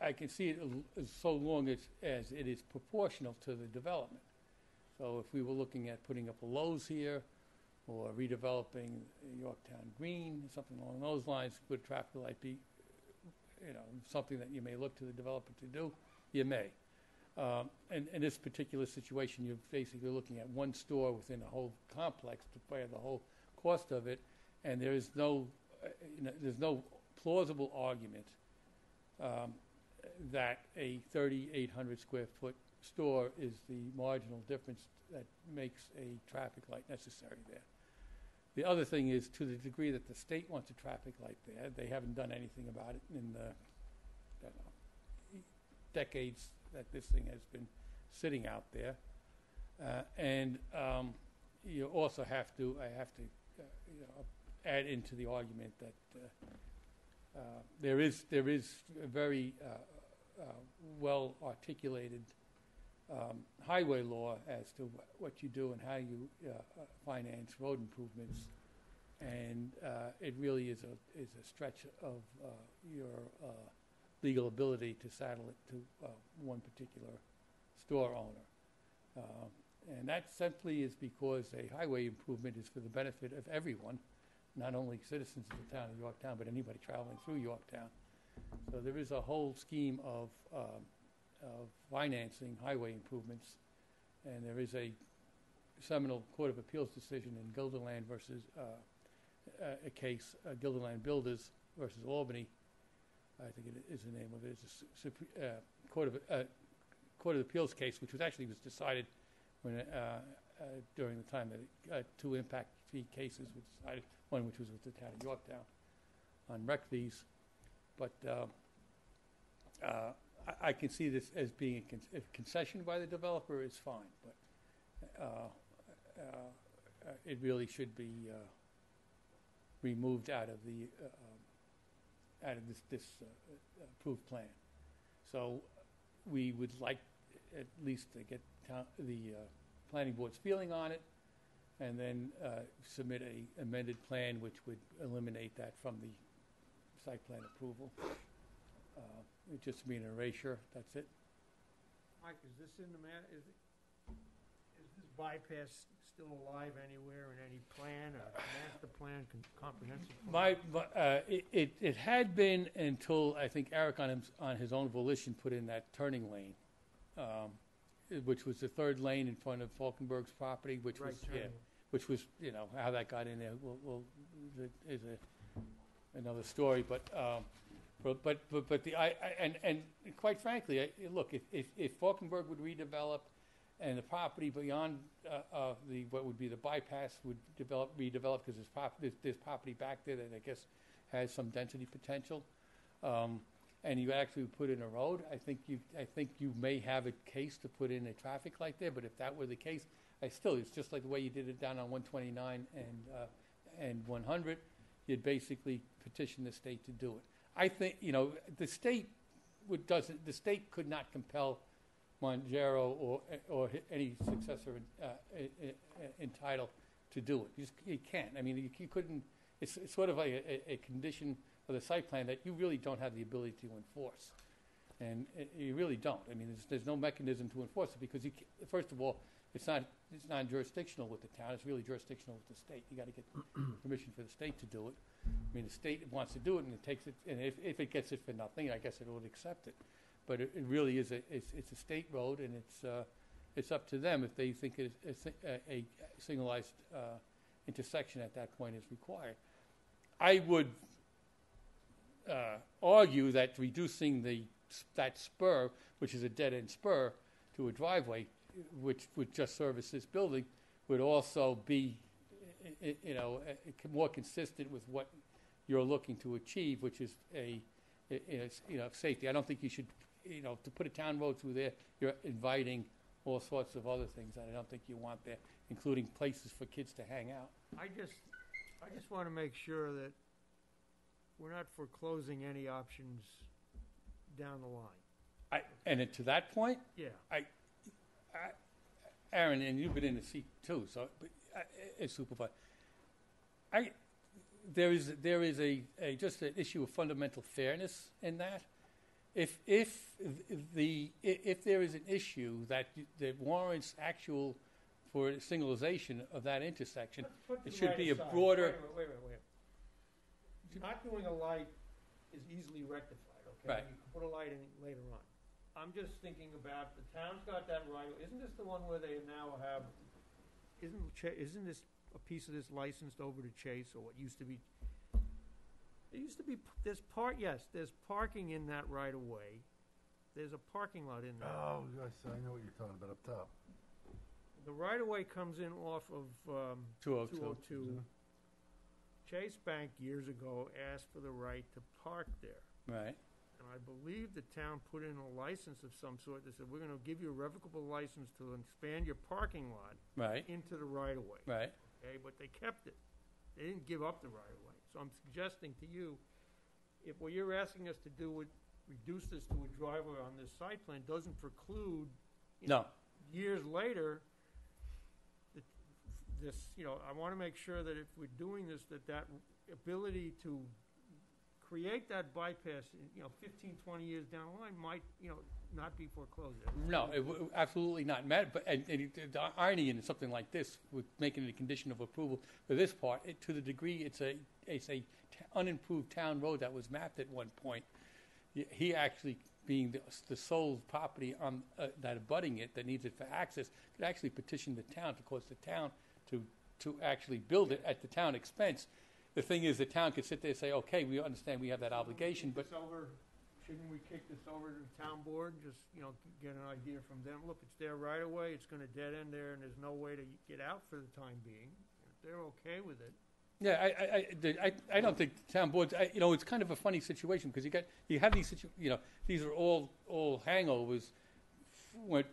I can see it so long as it is proportional to the development. So if we were looking at putting up a Lowe's here or redeveloping Yorktown Green, something along those lines, would a traffic light be, something that you may look to the developer to do? You may. And in this particular situation, you're basically looking at one store within a whole complex to bear the whole cost of it, and there is there's no plausible argument that a 3,800 square foot store is the marginal difference that makes a traffic light necessary there. The other thing is, to the degree that the state wants a traffic light there, they haven't done anything about it in the decades that this thing has been sitting out there. You also I have to add into the argument that there is a very well articulated highway law as to what you do and how you finance road improvements, and it really is a stretch of your legal ability to saddle it to one particular store owner. And that simply is because a highway improvement is for the benefit of everyone, not only citizens of the town of Yorktown, but anybody traveling through Yorktown. So there is a whole scheme of financing highway improvements, and there is a seminal Court of Appeals decision in Gilderland versus a case, Gilderland Builders versus Albany, I think it is the name of it. It's a Court of Appeals case, which was decided when during the time that two impact fee cases were decided. One which was with the town of Yorktown on rec fees, but I can see this as being a concession by the developer is fine, but it really should be removed out of this approved plan. So we would like at least to get the planning board's feeling on it, and then submit a amended plan which would eliminate that from the site plan approval. It just be an erasure. That's it. Mike, is this in the is this bypass still alive anywhere in any plan or master plan, comprehensive plan? It had been until I think Eric on his own volition put in that turning lane, which was the third lane in front of Falkenberg's property, which was which was how that got in there. Is another story, but quite frankly, look, if Falkenberg would redevelop and the property beyond what would be the bypass would redevelop because there's property back there that I guess has some density potential, and you actually put in a road, I think you may have a case to put in a traffic light there. But if that were the case, it's just like the way you did it down on 129 and 100. You'd basically petition the state to do it. I think the state could not compel Monjero or any successor entitled to do it. You can't. I mean, you couldn't. It's sort of like a condition of the site plan that you really don't have the ability to enforce, and you really don't. I mean, there's no mechanism to enforce it because first of all, it's not jurisdictional with the town. It's really jurisdictional with the state. You got to get permission for the state to do it. I mean, the state wants to do it, and it takes it. And if it gets it for nothing, I guess it would accept it. But it really is it's a state road, and it's up to them if they think a signalized intersection at that point is required. I would argue that reducing that spur, which is a dead-end spur, to a driveway, which would just service this building, would also be, more consistent with what you're looking to achieve, which is safety. I don't think you should, to put a town road through there, you're inviting all sorts of other things that I don't think you want there, including places for kids to hang out. I just want to make sure that we're not foreclosing any options down the line. And to that point, Yeah. Aaron, and you've been in the seat too, so as supervisor, there is a just an issue of fundamental fairness in that. If there is an issue that warrants actual for singularization of that intersection, it should be a broader. Wait. Not doing a light is easily rectified, okay? Right. You can put a light in later on. I'm just thinking about, the town's got that right, isn't this the one where they now have, isn't this a piece of this licensed over to Chase, or what used to be? There's parking in that right of way. There's a parking lot in there. Oh, yes, I know what you're talking about up top. The right of way comes in off of 202. Chase Bank years ago asked for the right to park there. Right. And I believe the town put in a license of some sort. They said, we're going to give you a revocable license to expand your parking lot into the right of way. Right. Okay, but they kept it. They didn't give up the right of way. So I'm suggesting to you, if what you're asking us to do would reduce this to a driveway on this site plan, doesn't preclude, years later, I want to make sure that if we're doing this, that ability to create that bypass, 15, 20 years down the line might, not be foreclosed. No, absolutely not. And the irony in something like this, with making it a condition of approval for this part, to the degree it's a unimproved town road that was mapped at one point, he actually, being the sole property on that abutting it that needs it for access, could actually petition the town to cause the town to actually build it at the town expense. The thing is, the town could sit there and say, okay, we understand we have that obligation, but Shouldn't we kick this over to the town board, just, get an idea from them? Look, it's their right of way, it's gonna dead end there, and there's no way to get out for the time being. If they're okay with it. Yeah, I don't think the town boards, it's kind of a funny situation, because you have these these are all hangovers went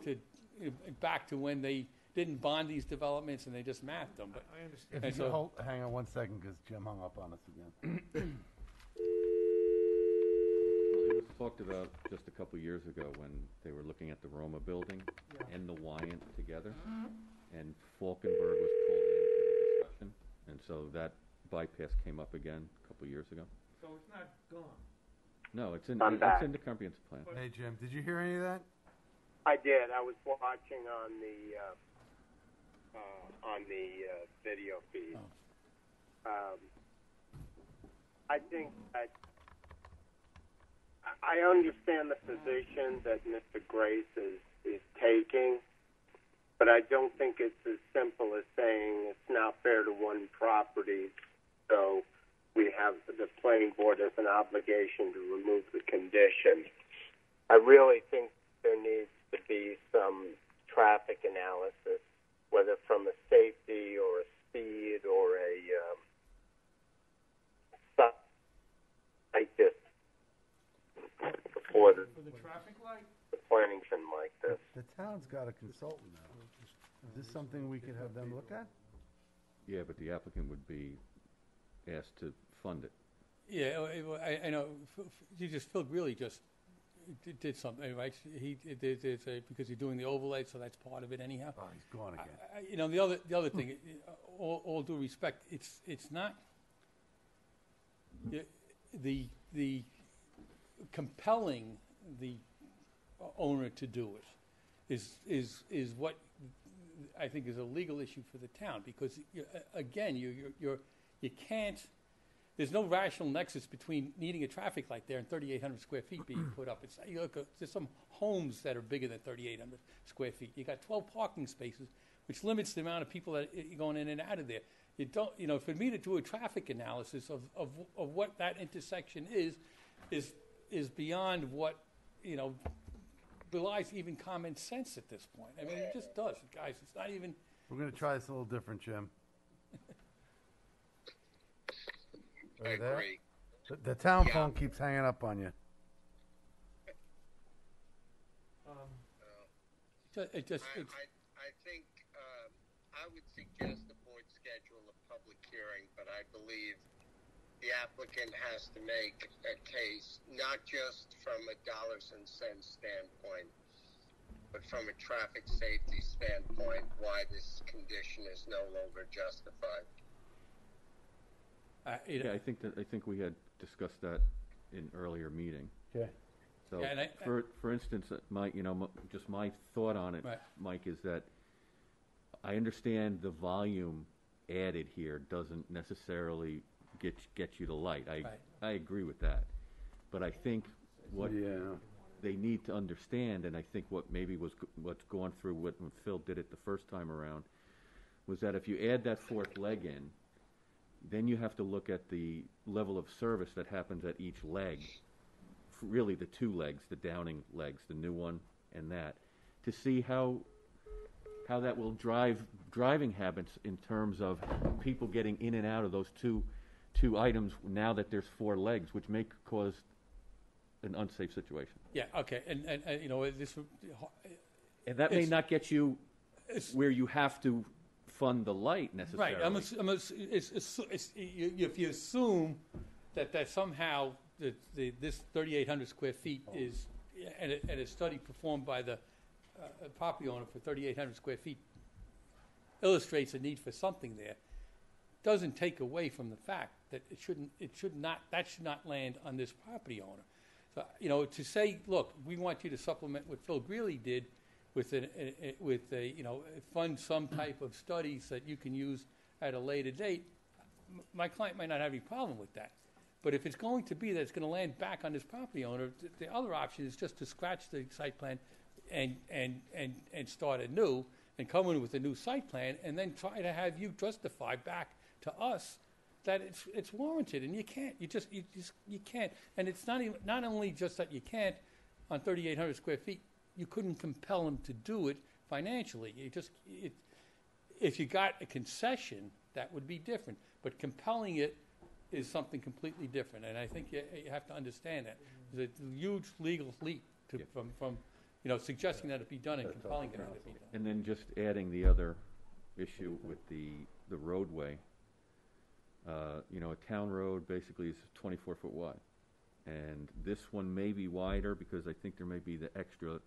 to back to when they didn't bond these developments and they just mapped them. But I understand. If you could hang on 1 second, because Jim hung up on us again. It was talked about just a couple years ago when they were looking at the Roma building and the Wyant together, and Falkenberg was pulled into the discussion, and so that bypass came up again a couple years ago. So it's not gone? No, it's in the comprehensive plan. Hey, Jim, did you hear any of that? I did. I was watching on the video feed. I think that I understand the position that Mr. Grace is taking, but I don't think it's as simple as saying it's not fair to one property, so we have the planning board has an obligation to remove the condition. I really think there needs to be some traffic analysis, whether from a safety or a speed or a stuff like this. Before the traffic light? The planning shouldn't like this. The town's got a consultant now. Is this something we could have them look at? Yeah, but the applicant would be asked to fund it. Yeah, I know. Phil really just did something, right? Because you're doing the overlay, so that's part of it anyhow. Oh, he's gone again. The other thing, all due respect, it's not the compelling the owner to do it is what I think is a legal issue for the town, because again, you can't. There's no rational nexus between needing a traffic light there and 3,800 square feet being put up. There's some homes that are bigger than 3,800 square feet. You got 12 parking spaces, which limits the amount of people that are going in and out of there. You don't, for me to do a traffic analysis of what that intersection is beyond what, belies even common sense at this point. I mean, it just does, guys. It's not even. We're going to try this a little different, Jim. I agree. The town phone keeps hanging up on you. I think I would suggest the board schedule a public hearing, but I believe the applicant has to make a case, not just from a dollars and cents standpoint, but from a traffic safety standpoint, why this condition is no longer justified. Yeah, I think we had discussed that in earlier meeting. Okay. So, Yeah, for instance, just my thought on it, Right. Mike, is that I understand the volume added here doesn't necessarily get you to light. I agree with that, but I think what they need to understand, and I think what maybe was what's gone through when Phil did it the first time around, was that if you add that fourth leg in, then you have to look at the level of service that happens at each leg. Really, the two legs, the downing legs, the new one and that, to see how that will drive driving habits in terms of people getting in and out of those two items now that there's four legs, which may cause an unsafe situation. Yeah, okay, and you know, this... And that may not get you where you have to fund the light necessarily. Right, if you assume that somehow this 3,800 square feet is, and a study performed by the property owner for 3,800 square feet illustrates a need for something there, doesn't take away from the fact that that should not land on this property owner. So, you know, to say, look, we want you to supplement what Phil Greeley did with fund some type of studies that you can use at a later date, my client might not have any problem with that. But if it's going to be that it's going to land back on this property owner, the other option is just to scratch the site plan and start anew and come in with a new site plan and then try to have you justify back to us that it's warranted, and you can't. You can't. And it's not only just that you can't on 3,800 square feet. You couldn't compel them to do it financially. If you got a concession, that would be different. But compelling it is something completely different, and I think you have to understand that. There's a huge legal leap from suggesting that it be done and compelling it to be done. And then just adding the other issue with the roadway. A town road basically is 24-foot wide, and this one may be wider because I think there may be the extra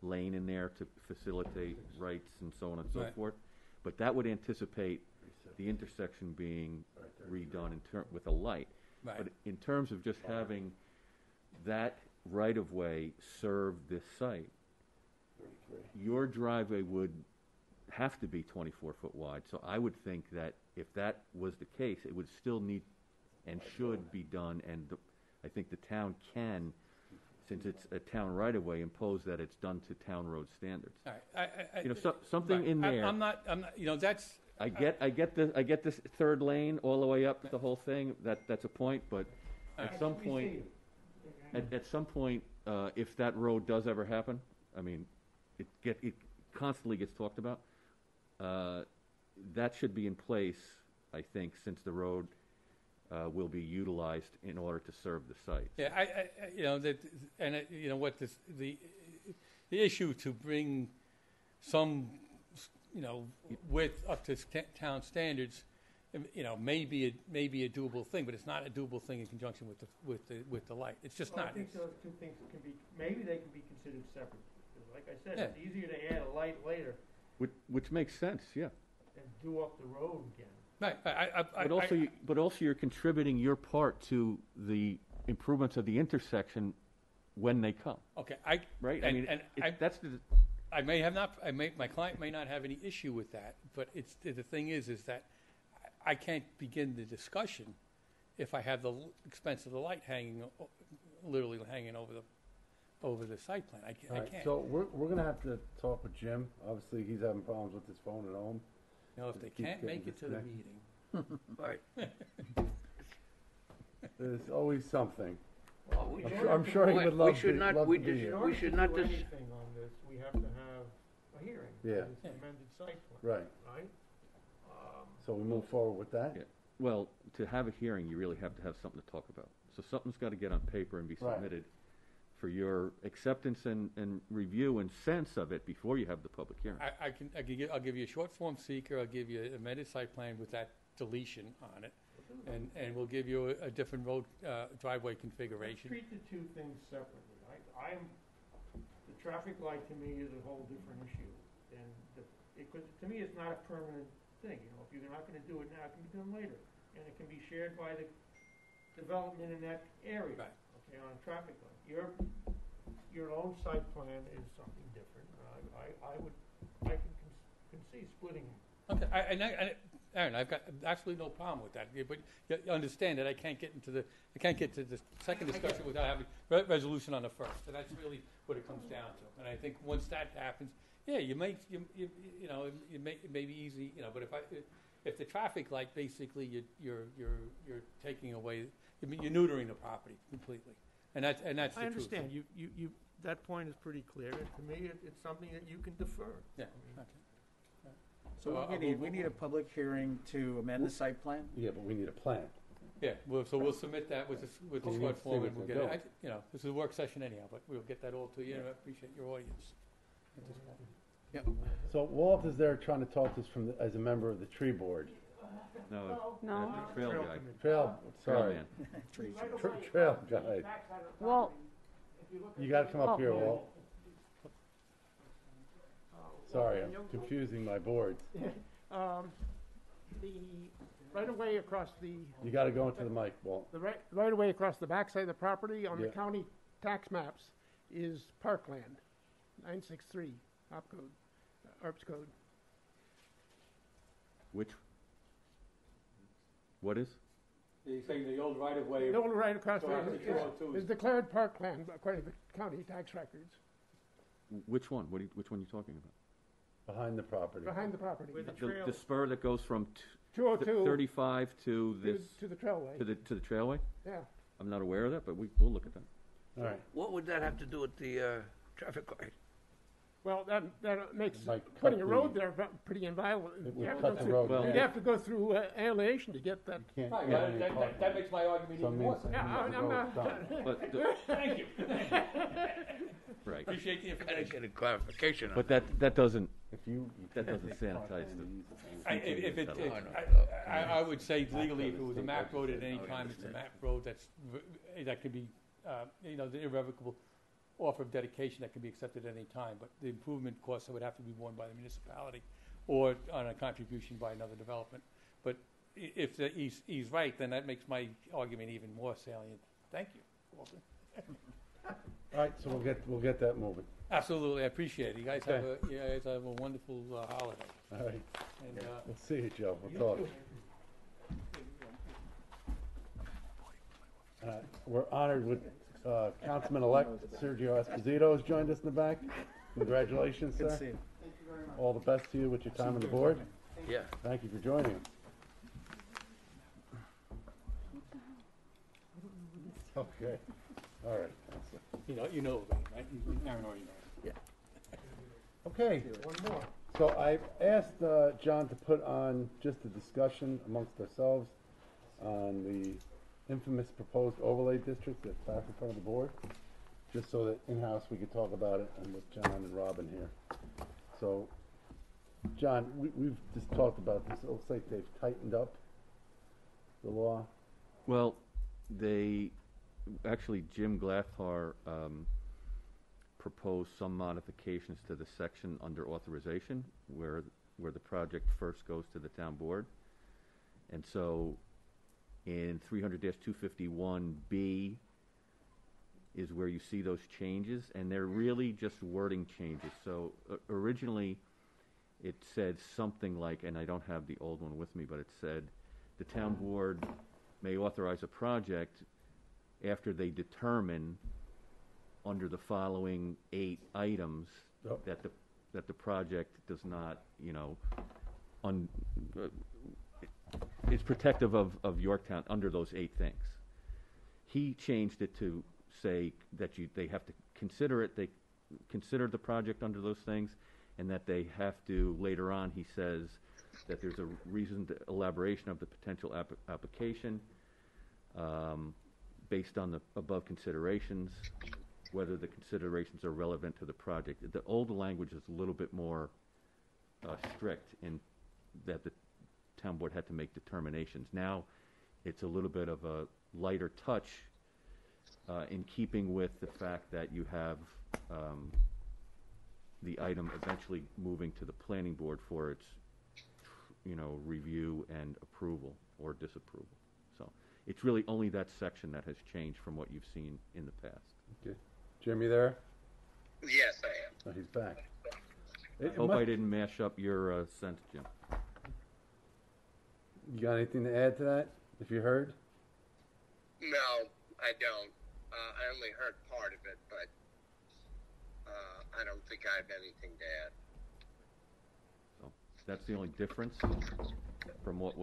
lane in there to facilitate rights and so on and so forth. But that would anticipate the intersection being redone with a light. Right. But in terms of just having that right-of-way serve this site, your driveway would have to be 24-foot wide. So I would think that if that was the case, it would still need and should be done. And I think the town can, since it's a town right-of-way, impose that it's done to town road standards. All right. Something in there. I'm not. That's. I get this third lane all the way up the whole thing. That's a point, but at some point, if that road does ever happen, I mean, it constantly gets talked about. That should be in place, I think, since the road will be utilized in order to serve the site. Yeah, the issue to bring some, width up to town standards, may be a doable thing, but it's not a doable thing in conjunction with the light. It's just not. I think those two things can be considered separate. Because like I said, it's easier to add a light later. Which makes sense, yeah. And do up the road again. Right. But also you're contributing your part to the improvements of the intersection when they come. Okay. My client may not have any issue with that, but the thing is that I can't begin the discussion if I have the expense of the light literally hanging over the site plan. I can't. So we're going to have to talk with Jim. Obviously, he's having problems with his phone at home. If they can't make it to the meeting. Right. There's always something. Well, I'm sure he would love to. We should not do anything on this. We have to have a hearing. Yeah. It's amended site plan. Right. So we move forward with that? Yeah. Well, to have a hearing, you really have to have something to talk about. So something's got to get on paper and be submitted for your acceptance and review and sense of it before you have the public hearing. I'll give you a short form seeker, I'll give you an amended site plan with that deletion on it, and we'll give you a different road, driveway configuration. Treat the two things separately. The traffic light to me is a whole different issue. And to me, it's not a permanent thing. You know, if you're not gonna do it now, it can be done later. And it can be shared by the development in that area. Right. Okay, on a traffic light. Your own site plan is something different. I can conceive splitting them. Okay, Aaron, I've got absolutely no problem with that, but you understand that I can't get to the second discussion without having resolution on the first, and that's really what it comes down to. And I think once that happens, yeah, it may be easy, you know, but if the traffic light, basically you're taking away, you're neutering the property completely, and that's the truth. I understand. You that point is pretty clear. To me, it's something that you can defer. Yeah. I mean, Okay. So we need a public hearing to amend the site plan? Yeah, but we need a plan. Yeah, so we'll submit that with the Well, we short need to see form, what and we'll they're get it. doing. This is a work session anyhow, but we'll get that all to you, and I appreciate your audience at this point. Yep. So Walt is there trying to talk to us as a member of the tree board. No, No. Trail guy. Trail, sorry. man. Trail guide. Well, You gotta come up here, Walt. Sorry, I'm confusing my boards. The right-of-way across the, You gotta go into the mic, Walt. the right-of-way across the backside of the property on the Yeah. county tax maps is parkland, 963, op code, ARPS code. What is? You're saying the old right-of-way? The old right across So there after 202 is declared parkland according to the county tax records, Which one? Which one are you talking about? Behind the property. behind the property. The spur that goes from 202 35 to this to the trailway. to the trailway? Yeah. I'm not aware of that, but we'll look at that. All right. What would that have to do with the traffic light? Well, that makes Like putting a cut road the- there pretty inviolable. It would You have to cut go the through- road Well, You'd down. have to go through alienation to get that. Can't Right, get any that parking. makes my argument So it even more means- so. it Yeah, means the I'm road's not- done. But Thank you. right. Appreciate the I gotta information. get a clarification on But that doesn't sanitize I would say legally, if it was a map road at any time, it's a map road that could be, the irrevocable offer of dedication that can be accepted at any time, but the improvement costs would have to be borne by the municipality or on a contribution by another development. But if he's right, then that makes my argument even more salient. Thank you, Walter. All right, so we'll get that moving. Absolutely, I appreciate it. You guys Okay. have a wonderful holiday. All right. And, We'll see you, Joe. We'll talk. We're honored with Councilman-elect Sergio Esposito has joined us in the back. Congratulations, sir. Good to see you. All the best to you with your time on the board. Yeah. Thank you for joining us. Okay, all right. You know, right? Aaron already knows. Yeah. Okay. One more. So I asked John to put on just a discussion amongst ourselves on the infamous proposed overlay district that's back in front of the board, just so that in-house we could talk about it and with John and Robin here. So, John, we've just talked about this. It looks like they've tightened up the law. Well, actually, Jim Glathar proposed some modifications to the section under authorization where the project first goes to the town board. And so in 300-251B is where you see those changes, and they're really just wording changes. So originally it said something like, and I don't have the old one with me, but it said the town board may authorize a project after they determine under the following 8 items that the project does not, is protective of Yorktown under those 8 things. He changed it to say that they have to consider it, they consider the project under those things, and that they have to, later on, he says that there's a reasoned elaboration of the potential application based on the above considerations, whether the considerations are relevant to the project. The old language is a little bit more strict in that the town board had to make determinations. Now, it's a little bit of a lighter touch in keeping with the fact that you have the item eventually moving to the planning board for its, review and approval or disapproval. So it's really only that section that has changed from what you've seen in the past. Okay. Jimmy there? Yes, I am. Oh, he's back. I hope I didn't mash up your sense, Jim. You got anything to add to that, if you heard? No, I don't. I only heard part of it, but I don't think I have anything to add. So that's the only difference from what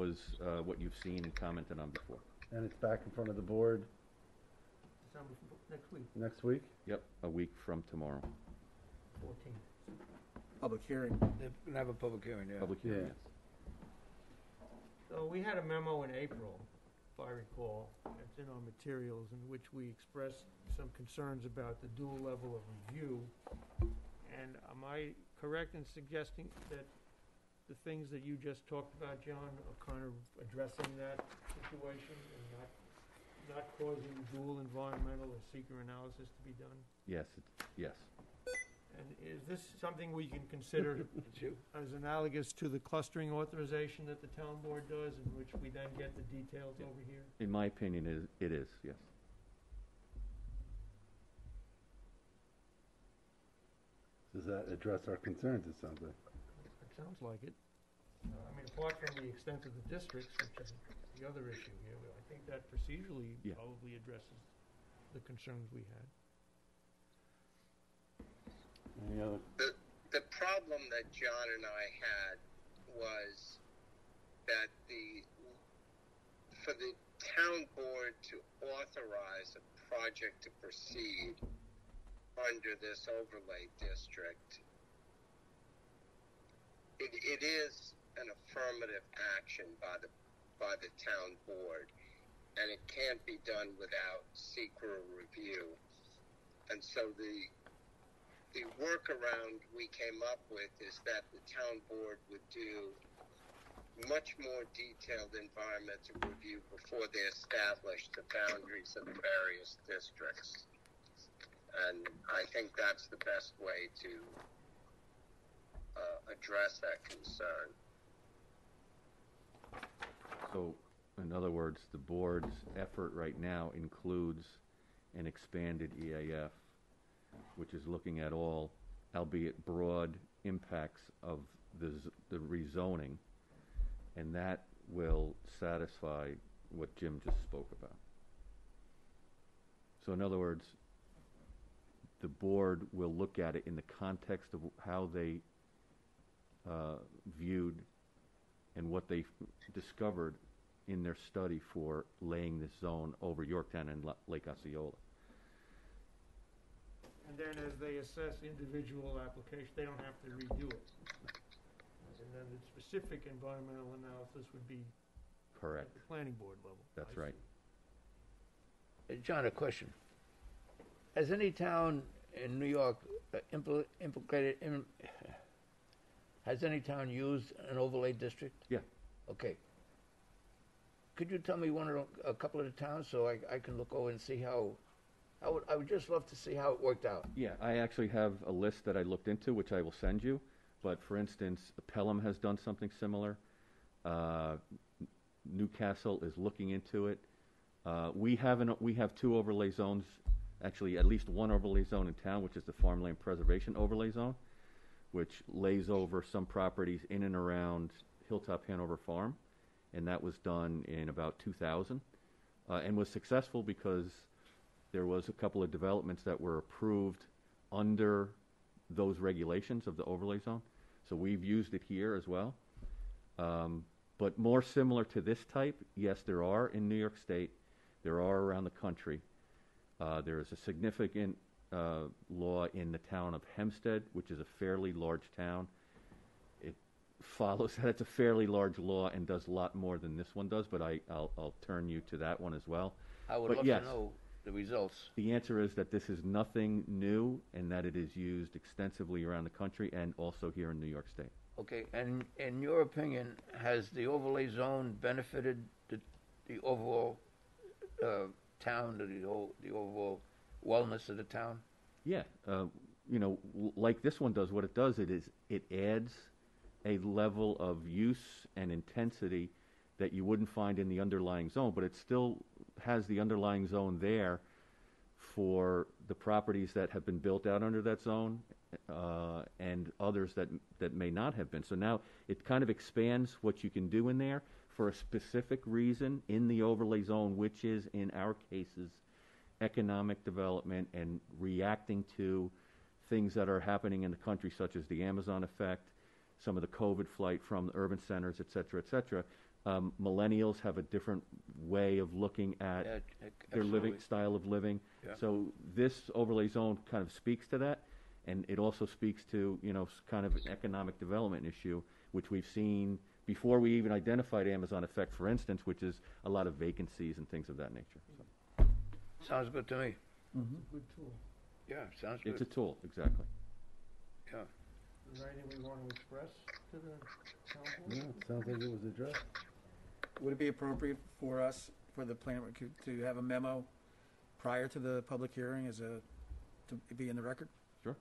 you've seen and commented on before. And it's back in front of the board Next week, next week? Yep, a week from tomorrow. 14th. Public hearing. They're gonna have a public hearing, yeah. Public hearing. Yeah. So we had a memo in April, if I recall, it's in our materials, in which we expressed some concerns about the dual level of review. And am I correct in suggesting that the things that you just talked about, John, are kind of addressing that situation and not causing dual environmental or seeker analysis to be done? Yes, yes. And is this something we can consider as analogous to the clustering authorization that the town board does, in which we then get the details over here? In my opinion, it is, yes. Does that address our concerns, it sounds like? It sounds like it. I mean, apart from the extent of the districts, which is the other issue here, I think that procedurally probably addresses the concerns we had. Any other? The problem that John and I had was that for the town board to authorize a project to proceed under this overlay district, it is an affirmative action by the town board, and it can't be done without secret review. And so the workaround we came up with is that the town board would do much more detailed environmental review before they establish the boundaries of the various districts. And I think that's the best way to address that concern. So, in other words, the board's effort right now includes an expanded EAF, which is looking at all, albeit broad, impacts of the rezoning, and that will satisfy what Jim just spoke about. So in other words, the board will look at it in the context of how they viewed and what they discovered in their study for laying this zone over Yorktown and Lake Osceola. And then as they assess individual applications, they don't have to redo it. And then the specific environmental analysis would be correct at the planning board level. That's I right. see. John, a question. Has any town in New York has any town used an overlay district? Yeah. Okay. Could you tell me a couple of the towns so I can look over and see how? I would just love to see how it worked out. Yeah, I actually have a list that I looked into, which I will send you. But for instance, Pelham has done something similar. Newcastle is looking into it. We have two overlay zones, actually at least one overlay zone in town, which is the Farmland Preservation Overlay Zone, which lays over some properties in and around Hilltop Hanover Farm, and that was done in about 2000, and was successful because there was a couple of developments that were approved under those regulations of the overlay zone. So we've used it here as well. But more similar to this type, yes, there are in New York State. There are around the country. There is a significant law in the town of Hempstead, which is a fairly large town. It follows that it's a fairly large law and does a lot more than this one does, but I'll turn you to that one as well. I would but love yes, to know the results? The answer is that this is nothing new and that it is used extensively around the country and also here in New York State. Okay, and in your opinion, has the overlay zone benefited the overall town, the overall wellness of the town? Yeah, like this one does, what it does, it adds a level of use and intensity that you wouldn't find in the underlying zone, but it still has the underlying zone there for the properties that have been built out under that zone and others that may not have been. So now it kind of expands what you can do in there for a specific reason in the overlay zone, which is, in our cases, economic development and reacting to things that are happening in the country, such as the Amazon effect, some of the COVID flight from the urban centers, et cetera, et cetera. Millennials have a different way of looking at their style of living. Yeah. So this overlay zone kind of speaks to that, and it also speaks to, kind of an economic development issue, which we've seen before we even identified Amazon effect, for instance, which is a lot of vacancies and things of that nature. So. Sounds good to me. Mm-hmm. Good tool. Yeah, sounds good. It's a tool, exactly. Yeah. Is there anything we want to express to the town board? Yeah, it sounds like it was addressed. Would it be appropriate for us, for the planning, to have a memo prior to the public hearing to be in the record? Sure.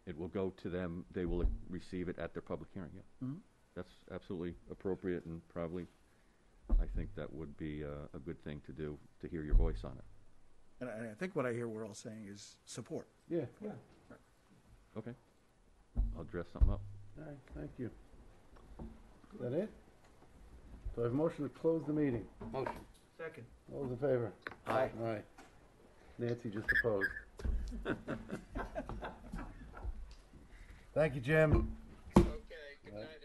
It will go to them. They will receive it at their public hearing, yeah. Mm-hmm. That's absolutely appropriate, and probably, I think that would be a good thing to do, to hear your voice on it. And I think what I hear we're all saying is support. Yeah. Yeah. Okay. I'll dress something up. All right, thank you. Is that it? Do I have a motion to close the meeting? Motion. Second. All those in favor? Aye. Aye. Nancy just opposed. Thank you, Jim. Okay, good night.